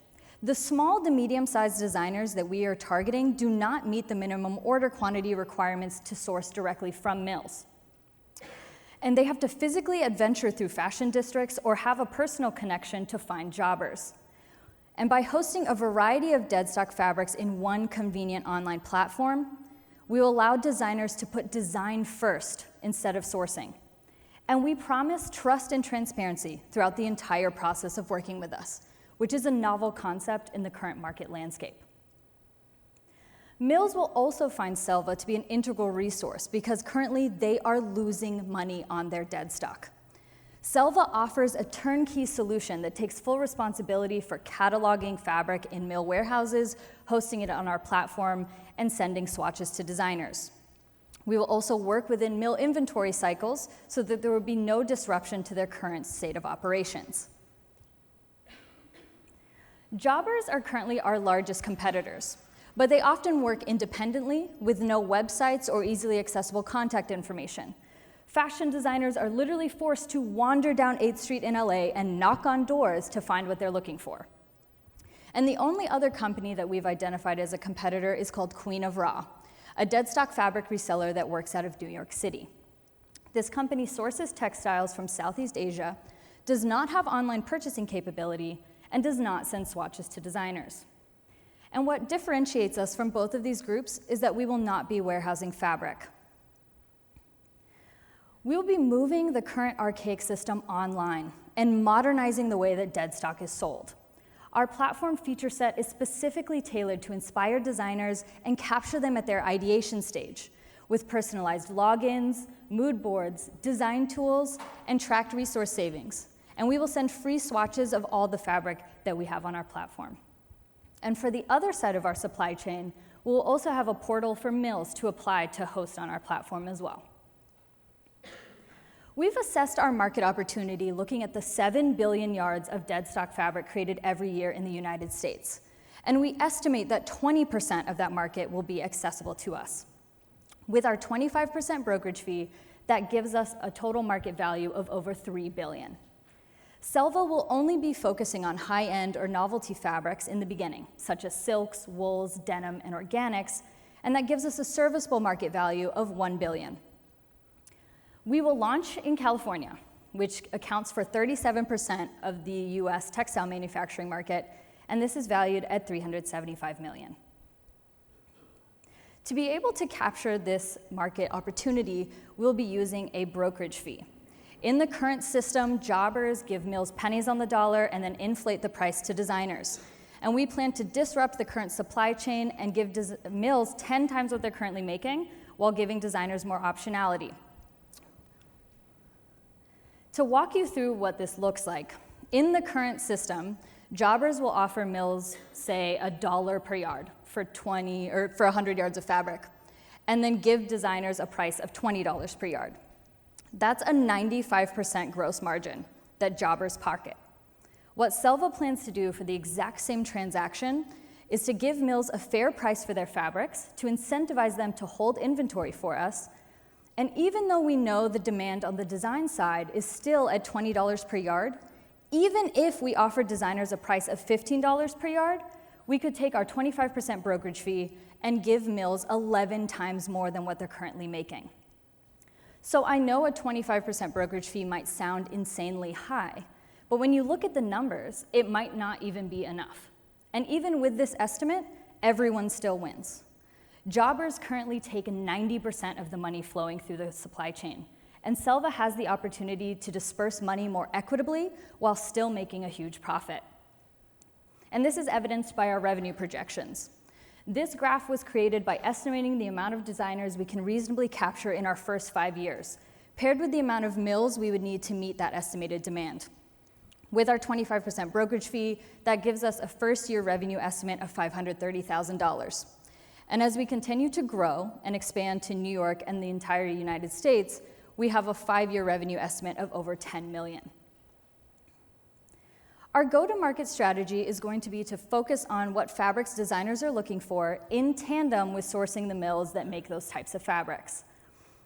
V: The small to medium-sized designers that we are targeting do not meet the minimum order quantity requirements to source directly from mills. And they have to physically adventure through fashion districts or have a personal connection to find jobbers. And by hosting a variety of deadstock fabrics in one convenient online platform, we will allow designers to put design first instead of sourcing. And we promise trust and transparency throughout the entire process of working with us, which is a novel concept in the current market landscape. Mills will also find Selva to be an integral resource because currently they are losing money on their dead stock. Selva offers a turnkey solution that takes full responsibility for cataloging fabric in mill warehouses, hosting it on our platform, and sending swatches to designers. We will also work within mill inventory cycles so that there will be no disruption to their current state of operations. Jobbers are currently our largest competitors, but they often work independently with no websites or easily accessible contact information. Fashion designers are literally forced to wander down 8th Street in LA and knock on doors to find what they're looking for. And the only other company that we've identified as a competitor is called Queen of Raw, a deadstock fabric reseller that works out of New York City. This company sources textiles from Southeast Asia, does not have online purchasing capability, and does not send swatches to designers. And what differentiates us from both of these groups is that we will not be warehousing fabric. We will be moving the current archaic system online and modernizing the way that deadstock is sold. Our platform feature set is specifically tailored to inspire designers and capture them at their ideation stage, with personalized logins, mood boards, design tools, and tracked resource savings. And we will send free swatches of all the fabric that we have on our platform. And for the other side of our supply chain, we'll also have a portal for mills to apply to host on our platform as well. We've assessed our market opportunity looking at the 7 billion yards of deadstock fabric created every year in the United States. And we estimate that 20% of that market will be accessible to us. With our 25% brokerage fee, that gives us a total market value of over $3 billion. Selva will only be focusing on high-end or novelty fabrics in the beginning, such as silks, wools, denim, and organics, and that gives us a serviceable market value of $1 billion. We will launch in California, which accounts for 37% of the US textile manufacturing market, and this is valued at $375 million. To be able to capture this market opportunity, we'll be using a brokerage fee. In the current system, jobbers give mills pennies on the dollar and then inflate the price to designers. And we plan to disrupt the current supply chain and give mills 10 times what they're currently making while giving designers more optionality. To walk you through what this looks like, in the current system, jobbers will offer mills, say, $1 per yard for 100 yards of fabric, and then give designers a price of $20 per yard. That's a 95% gross margin that jobbers pocket. What Selva plans to do for the exact same transaction is to give mills a fair price for their fabrics, to incentivize them to hold inventory for us. And even though we know the demand on the design side is still at $20 per yard, even if we offer designers a price of $15 per yard, we could take our 25% brokerage fee and give mills 11 times more than what they're currently making. So I know a 25% brokerage fee might sound insanely high, but when you look at the numbers, it might not even be enough. And even with this estimate, everyone still wins. Jobbers currently take 90% of the money flowing through the supply chain, and Selva has the opportunity to disperse money more equitably while still making a huge profit. And this is evidenced by our revenue projections. This graph was created by estimating the amount of designers we can reasonably capture in our first 5 years, paired with the amount of mills we would need to meet that estimated demand. With our 25% brokerage fee, that gives us a first-year revenue estimate of $530,000. And as we continue to grow and expand to New York and the entire United States, we have a 5-year revenue estimate of over $10 million. Our go-to-market strategy is going to be to focus on what fabrics designers are looking for in tandem with sourcing the mills that make those types of fabrics.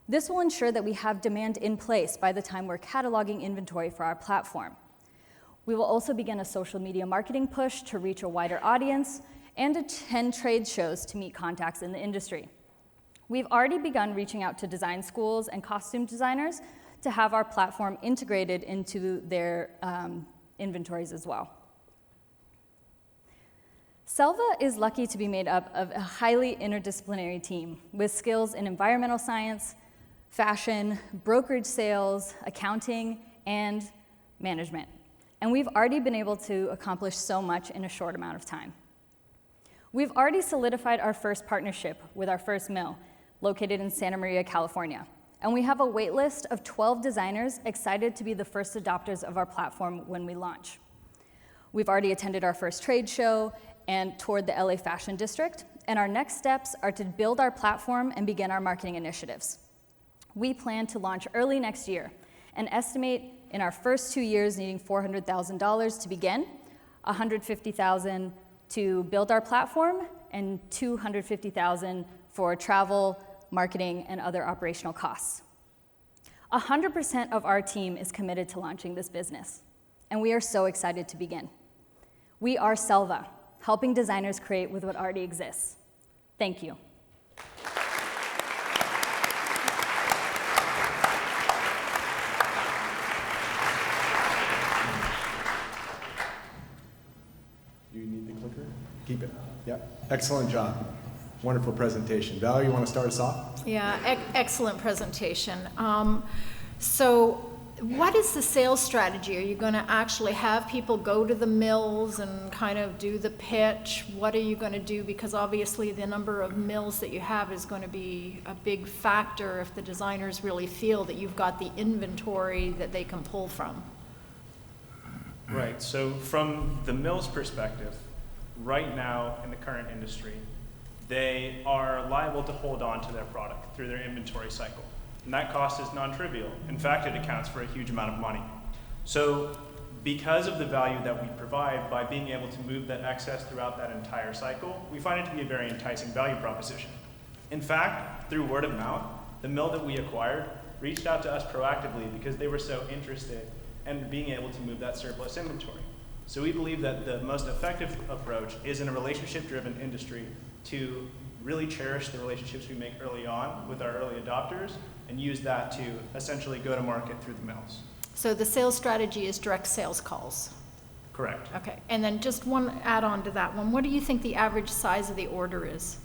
V: This will ensure that we have demand in place by the time we're cataloging inventory for our platform. We will also begin a social media marketing push to reach a wider audience and attend trade shows to meet contacts in the industry. We've already begun reaching out to design schools and costume designers to have our platform integrated into their inventories as well. Selva is lucky to be made up of a highly interdisciplinary team with skills in environmental science, fashion, brokerage sales, accounting, and management. And we've already been able to accomplish so much in a short amount of time. We've already solidified our first partnership with our first mill, located in Santa Maria, California. And we have a wait list of 12 designers excited to be the first adopters of our platform when we launch. We've already attended our first trade show and toured the LA Fashion District, and our next steps are to build our platform and begin our marketing initiatives. We plan to launch early next year and estimate in our first 2 years needing $400,000 to begin, $150,000 to build our platform, and $250,000 for travel, marketing, and other operational costs. 100% of our team is committed to launching this business, and we are so excited to begin. We are Selva, helping designers create with what already exists. Thank you.
A: You need the clicker? Keep it. Yeah. Excellent job. Wonderful presentation. Val, you want to start us off?
F: Yeah, excellent presentation. So what is the sales strategy? Are you going to actually have people go to the mills and kind of do the pitch? What are you going to do? Because obviously the number of mills that you have is going to be a big factor if the designers really feel that you've got the inventory that they can pull from.
I: Right, so from the mill's perspective, right now in the current industry, they are liable to hold on to their product through their inventory cycle. And that cost is non-trivial. In fact, it accounts for a huge amount of money. So because of the value that we provide by being able to move that excess throughout that entire cycle, we find it to be a very enticing value proposition. In fact, through word of mouth, the mill that we acquired reached out to us proactively because they were so interested in being able to move that surplus inventory. So we believe that the most effective approach is in a relationship-driven industry to really cherish the relationships we make early on with our early adopters and use that to essentially go to market through the mills.
F: So the sales strategy is direct sales calls.
I: Correct.
F: Okay, and then just one add-on to that one. What do you think the average size of the order is?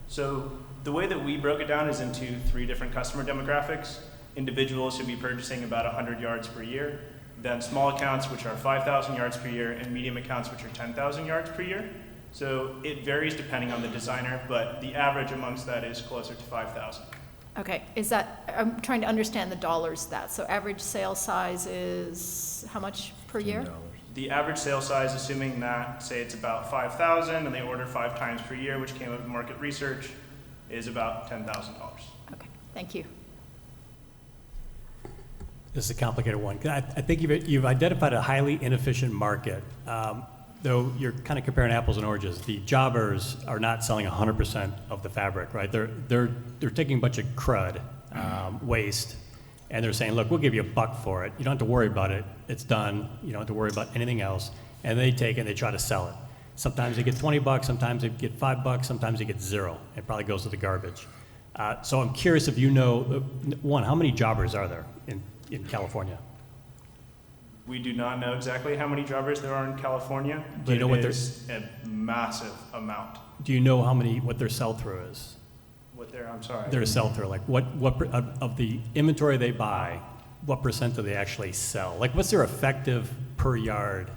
I: So the way that we broke it down is into 3 different customer demographics. Individuals should be purchasing about 100 yards per year, then small accounts, which are 5,000 yards per year, and medium accounts, which are 10,000 yards per year. So it varies depending on the designer, but the average amongst that is closer to 5,000.
F: Okay, is that, I'm trying to understand the dollars of that. So average sale size is how much per year?
I: The average sale size, assuming that, say it's about 5,000 and they order 5 times per year, which came up in market research, is about $10,000.
F: Okay, thank you.
G: This is a complicated one. I think you've identified a highly inefficient market. Though you're kind of comparing apples and oranges. The jobbers are not selling 100% of the fabric, right? They're taking a bunch of crud, waste, and they're saying, look, we'll give you $1 for it. You don't have to worry about it. It's done. You don't have to worry about anything else. And they take it and they try to sell it. Sometimes they get $20, sometimes they get $5, sometimes they get 0. It probably goes to the garbage. So I'm curious if you know, one, how many jobbers are there in California?
I: We do not know exactly how many jobbers there are in California,
G: Do you know
I: but
G: what
I: it is a massive amount.
G: Do you know what their sell-through is?
I: I'm sorry.
G: Their sell-through, like what of the inventory they buy, what % do they actually sell? Like what's their effective per yard?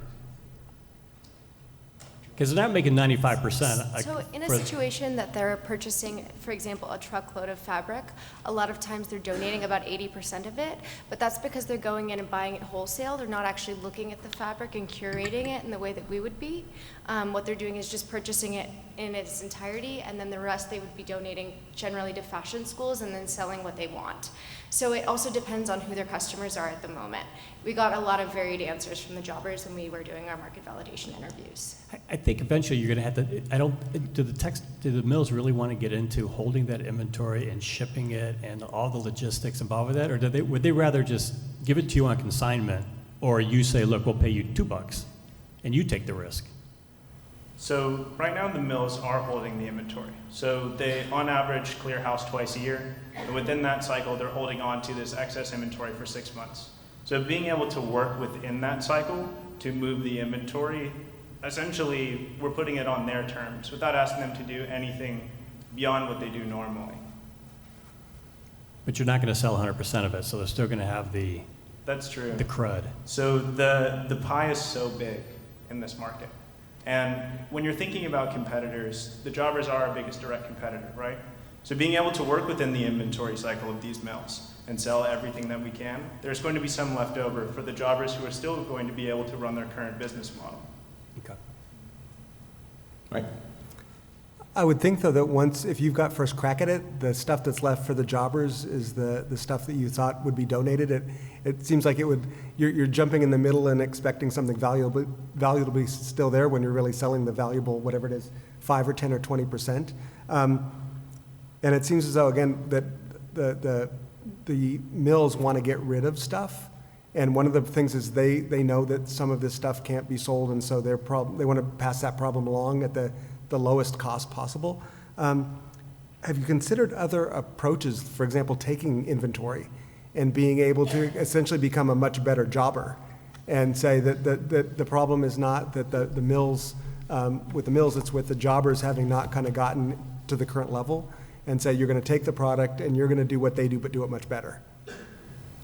G: Because they're not making 95%.
J: So in a situation that they're purchasing, for example, a truckload of fabric, a lot of times they're donating about 80% of it, but that's because they're going in and buying it wholesale. They're not actually looking at the fabric and curating it in the way that we would be. What they're doing is just purchasing it in its entirety, and then the rest they would be donating generally to fashion schools and then selling what they want. So it also depends on who their customers are at the moment. We got a lot of varied answers from the jobbers when we were doing our market validation interviews.
G: I think eventually you're going to have to, do the mills really want to get into holding that inventory and shipping it and all the logistics involved with that? Or would they rather just give it to you on consignment, or you say, look, we'll pay you $2 and you take the risk?
I: So right now the mills are holding the inventory. So they, on average, clear house twice a year. And within that cycle, they're holding on to this excess inventory for 6 months. So being able to work within that cycle to move the inventory, essentially we're putting it on their terms without asking them to do anything beyond what they do normally.
G: But you're not going to sell 100% of it, so they're still going to have the
I: That's true.
G: the crud.
I: So the pie is so big in this market. And when you're thinking about competitors, the jobbers are our biggest direct competitor, right? So being able to work within the inventory cycle of these mills and sell everything that we can, there's going to be some left over for the jobbers who are still going to be able to run their current business model.
G: Okay.
A: Right.
C: I would think, though, that once, if you've got first crack at it, the stuff that's left for the jobbers is the stuff that you thought would be donated. It seems like you're jumping in the middle and expecting something valuable to be still there when you're really selling the valuable, whatever it is, 5 or 10 or 20%. And it seems as though, again, that the mills want to get rid of stuff. And one of the things is they know that some of this stuff can't be sold, and so they want to pass that problem along at the lowest cost possible. Have you considered other approaches, for example, taking inventory and being able to essentially become a much better jobber and say that the problem is not that the mills, with the mills, it's with the jobbers having not kind of gotten to the current level, and say you're going to take the product and you're going to do what they do but do it much better?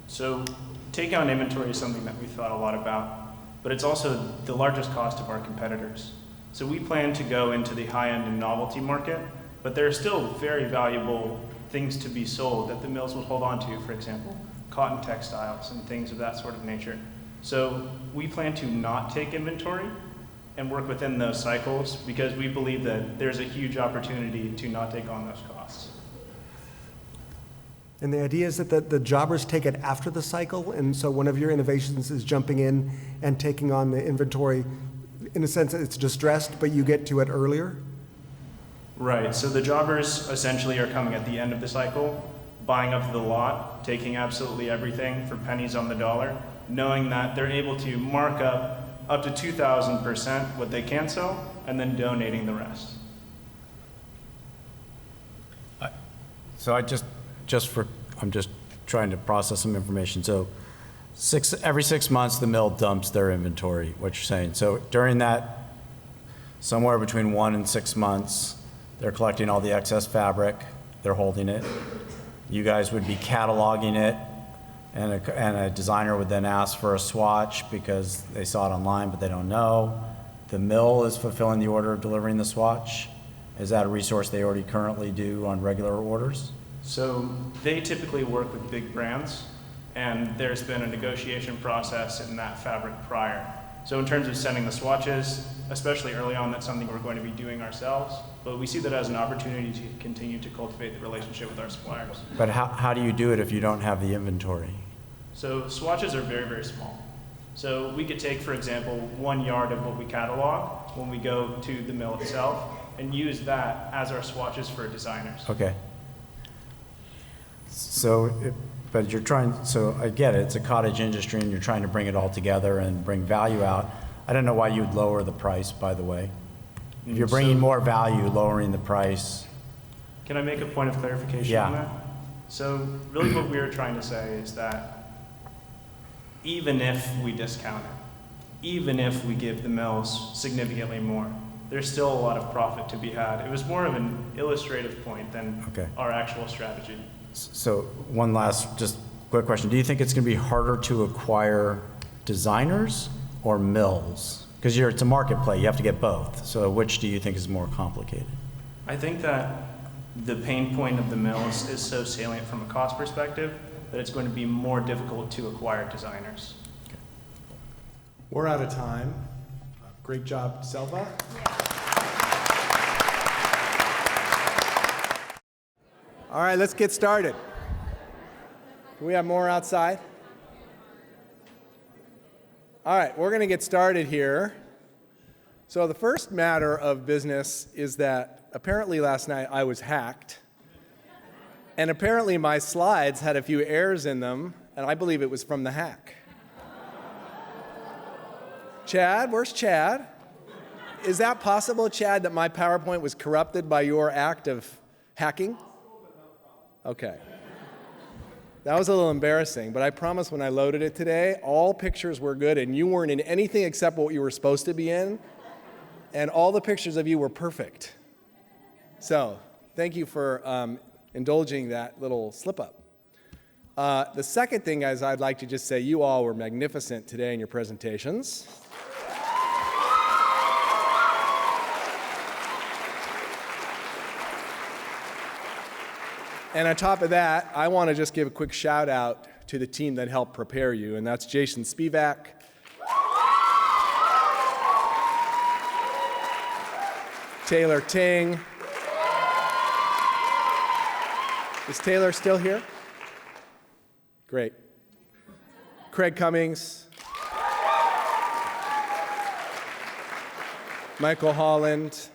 I: So takeout inventory is something that we thought a lot about, but it's also the largest cost of our competitors. So we plan to go into the high-end and novelty market, but there are still very valuable things to be sold that the mills would hold on to, for example, cotton textiles and things of that sort of nature. So we plan to not take inventory and work within those cycles because we believe that there's a huge opportunity to not take on those costs.
C: And the idea is that the jobbers take it after the cycle, and so one of your innovations is jumping in and taking on the inventory. In a sense, it's distressed, but you get to it earlier?
I: Right, so the jobbers essentially are coming at the end of the cycle, buying up the lot, taking absolutely everything for pennies on the dollar, knowing that they're able to mark up to 2,000% what they can sell, and then donating the rest.
D: So I'm just trying to process some information. So every 6 months, the mill dumps their inventory, what you're saying. So during that, somewhere between 1 and 6 months, they're collecting all the excess fabric, they're holding it. You guys would be cataloging it, and a designer would then ask for a swatch because they saw it online, but they don't know. The mill is fulfilling the order of delivering the swatch. Is that a resource they already currently do on regular orders?
I: So they typically work with big brands, and there's been a negotiation process in that fabric prior. So in terms of sending the swatches, especially early on, that's something we're going to be doing ourselves, but we see that as an opportunity to continue to cultivate the relationship with our suppliers.
D: But how do you do it if you don't have the inventory?
I: So swatches are very, very small. So we could take, for example, 1 yard of what we catalog when we go to the mill itself and use that as our swatches for designers.
D: Okay. So, but you're trying, so I get it, it's a cottage industry and you're trying to bring it all together and bring value out. I don't know why you'd lower the price, by the way. If you're bringing more value, lowering the price.
I: Can I make a point of clarification on that? So really what we were trying to say is that even if we discount it, even if we give the mills significantly more, there's still a lot of profit to be had. It was more of an illustrative point than our actual strategy.
D: So one last just quick question. Do you think it's going to be harder to acquire designers or mills? Because it's a market play, you have to get both. So which do you think is more complicated?
I: I think that the pain point of the mills is so salient from a cost perspective that it's going to be more difficult to acquire designers.
A: Okay. We're out of time. Great job, Selva. All right, let's get started. Can we have more outside? All right, we're going to get started here. So the first matter of business is that apparently last night I was hacked, and apparently my slides had a few errors in them, and I believe it was from the hack. Chad, where's Chad? Is that possible, Chad, that my PowerPoint was corrupted by your act of hacking? Okay. That was a little embarrassing, but I promise when I loaded it today, all pictures were good, and you weren't in anything except what you were supposed to be in, and all the pictures of you were perfect. So, thank you for indulging that little slip-up. The second thing is I'd like to just say you all were magnificent today in your presentations. And on top of that, I want to just give a quick shout out to the team that helped prepare you, and that's Jason Spivak, Taylor Ting. Is Taylor still here? Great. Craig Cummings, Michael Holland,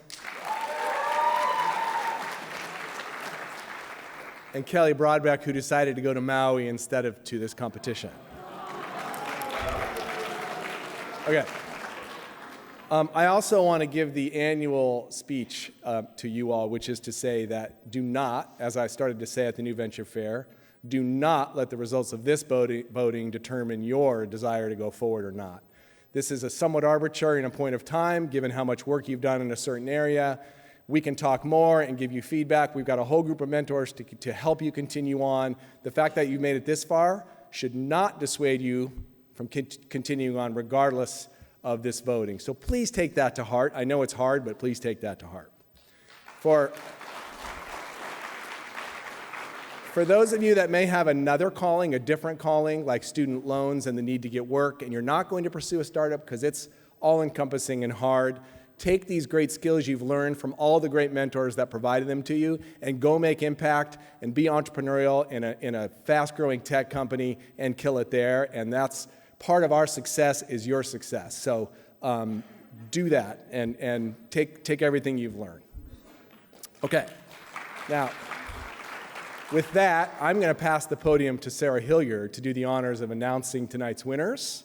A: and Kelly Broadbeck, who decided to go to Maui instead of to this competition. Okay. I also want to give the annual speech to you all, which is to say that do not, as I started to say at the New Venture Fair, do not let the results of this voting determine your desire to go forward or not. This is a somewhat arbitrary and a point of time, given how much work you've done in a certain area. We can talk more and give you feedback. We've got a whole group of mentors to help you continue on. The fact that you've made it this far should not dissuade you from continuing on regardless of this voting. So please take that to heart. I know it's hard, but please take that to heart. For those of you that may have another calling, a different calling, like student loans and the need to get work, and you're not going to pursue a startup because it's all-encompassing and hard, take these great skills you've learned from all the great mentors that provided them to you and go make impact and be entrepreneurial in a fast-growing tech company and kill it there. And that's part of our success is your success. So do that and take everything you've learned. Okay. Now, with that, I'm going to pass the podium to Sarah Hilliard to do the honors of announcing tonight's winners.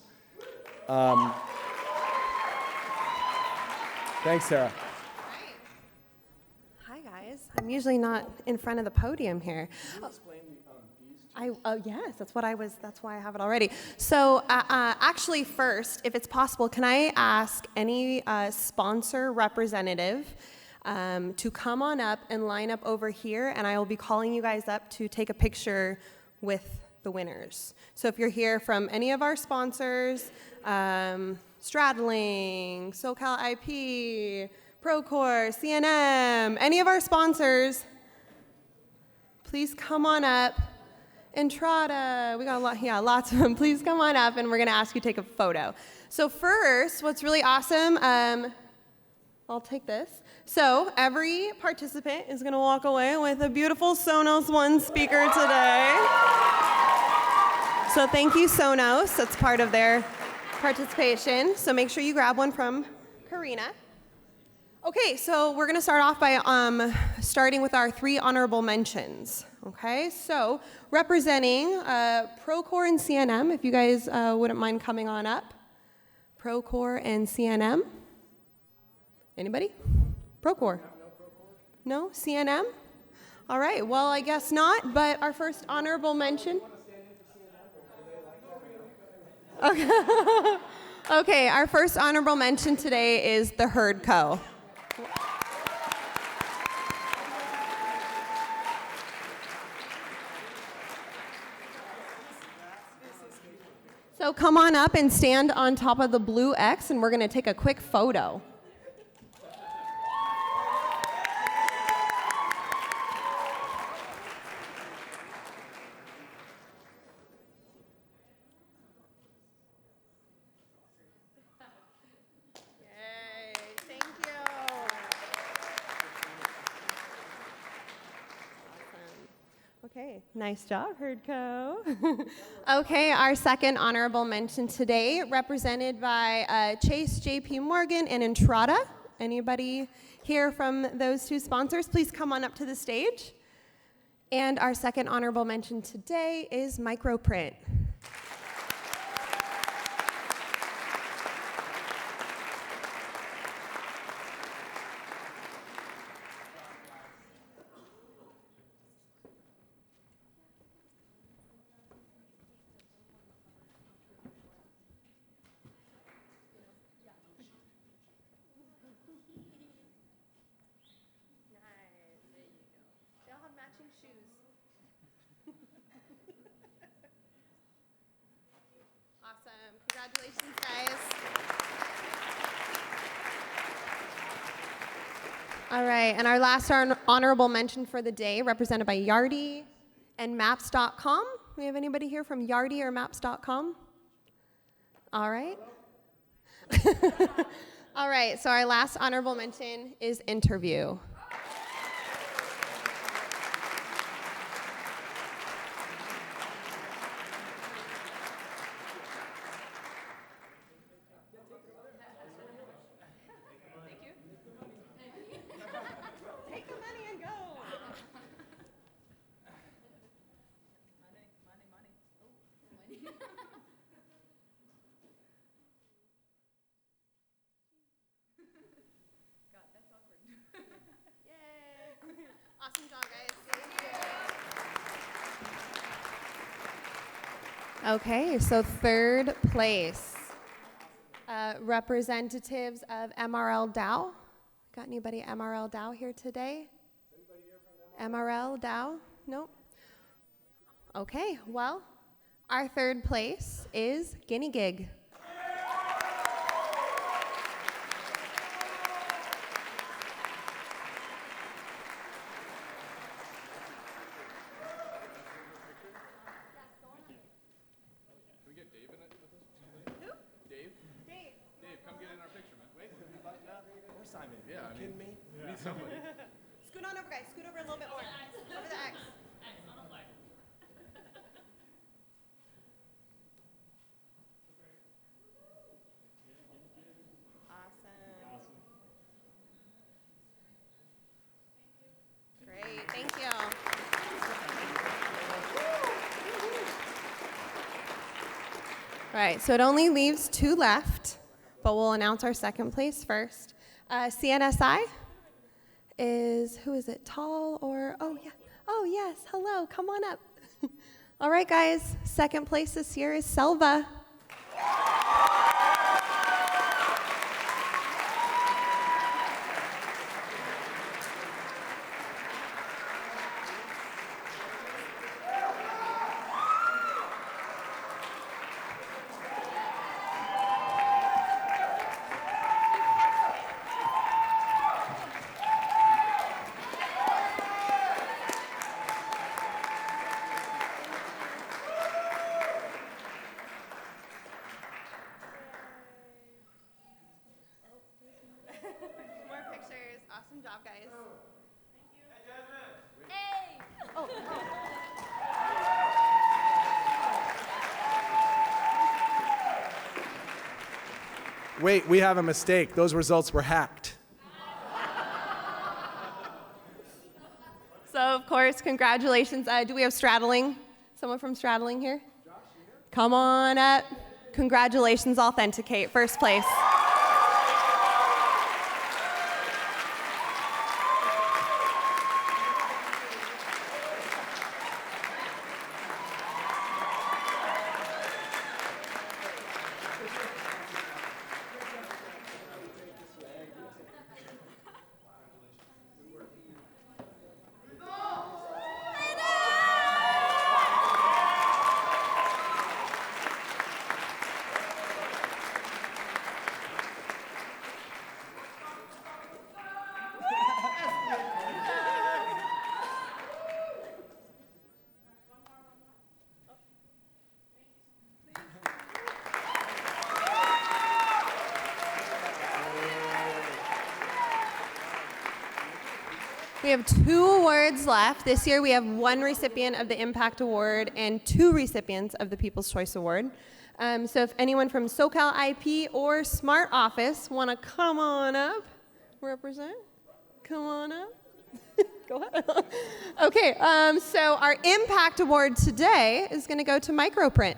A: Thanks, Sarah.
H: Hi, guys. I'm usually not in front of the podium here. Yes, that's why I have it already. So actually first, if it's possible, can I ask any sponsor representative to come on up and line up over here, and I will be calling you guys up to take a picture with the winners. So if you're here from any of our sponsors, Stradling, SoCal IP, Procore, CNM, any of our sponsors, please come on up. Entrada, we got a lot, lots of them. Please come on up and we're gonna ask you to take a photo. So first, what's really awesome, I'll take this. So every participant is gonna walk away with a beautiful Sonos One speaker today. So thank you, Sonos, that's part of their participation. So make sure you grab one from Karina. Okay, so we're gonna start off by starting with our 3 honorable mentions. Okay, so representing Procore and CNM, if you guys wouldn't mind coming on up. Procore and CNM. Anybody? Procore? No? CNM? All right, well, I guess not, but our first honorable mention. Okay. Okay, our first honorable mention today is the Herd Co. So come on up and stand on top of the blue X, and we're going to take a quick photo. Yay, thank you. Awesome. Okay, nice job, Herdco. Okay, our second honorable mention today, represented by Chase, JP Morgan, and Entrada. Anybody here from those two sponsors, please come on up to the stage. And our second honorable mention today is Microprint. Awesome. Congratulations, guys. All right, and our last honorable mention for the day, represented by Yardi and Maps.com. We have anybody here from Yardi or Maps.com? All right. All right, so our last honorable mention is Interview. Awesome job, guys. Thank you. Okay, so third place. Representatives of MRL Dow. Got anybody MRL Dow here today? MRL Dow? Nope. Okay, well, our third place is Guinea Gig. Scoot on over, guys. Scoot over a little bit more. Over the X. Awesome. Great. Thank you. All right. So it only leaves two left, but we'll announce our second place first. CNSI is, who is it, Tall or, oh yeah, oh yes, hello, come on up. All right, guys, second place this year is Selva. Awesome job, guys. Thank you. Hey! Oh.
A: Wait, we have a mistake. Those results were hacked.
H: So, of course, congratulations. Do we have straddling? Someone from straddling here? Come on up. Congratulations, Authenticate, first place. We have 2 awards left. This year we have 1 recipient of the Impact Award and 2 recipients of the People's Choice Award. So if anyone from SoCal IP or Smart Office want to come on up, represent, come on up. Go ahead. Okay, so our Impact Award today is going to go to Microprint.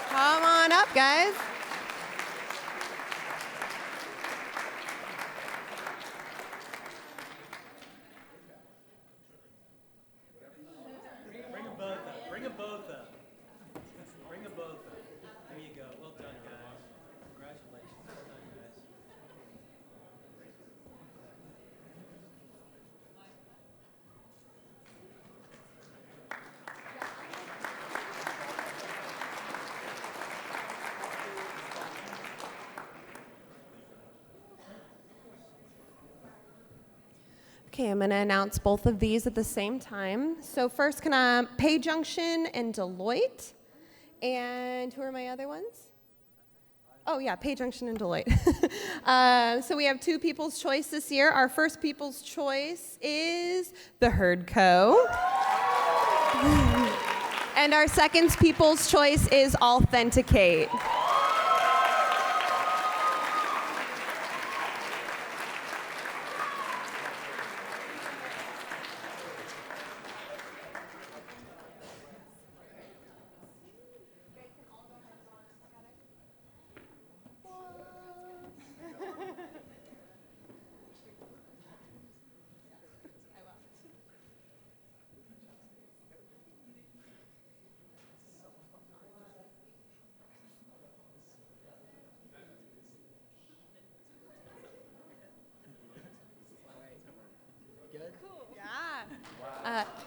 H: Come on up, guys.
L: Bring them both up. Bring them both up. Bring them both up. There you go. Well done, guys. Congratulations. Well done, guys.
H: Okay, I'm going to announce both of these at the same time. So first, can I Pay Junction and Deloitte? And who are my other ones? Oh yeah, Pay Junction and Deloitte. So we have 2 People's Choice this year. Our first People's Choice is the Herd Co. And our second People's Choice is Authenticate.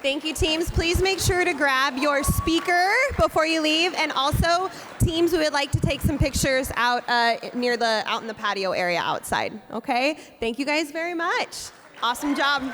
H: Thank you, teams. Please make sure to grab your speaker before you leave, and also, teams, we would like to take some pictures out out in the patio area outside. Okay? Thank you guys very much. Awesome job.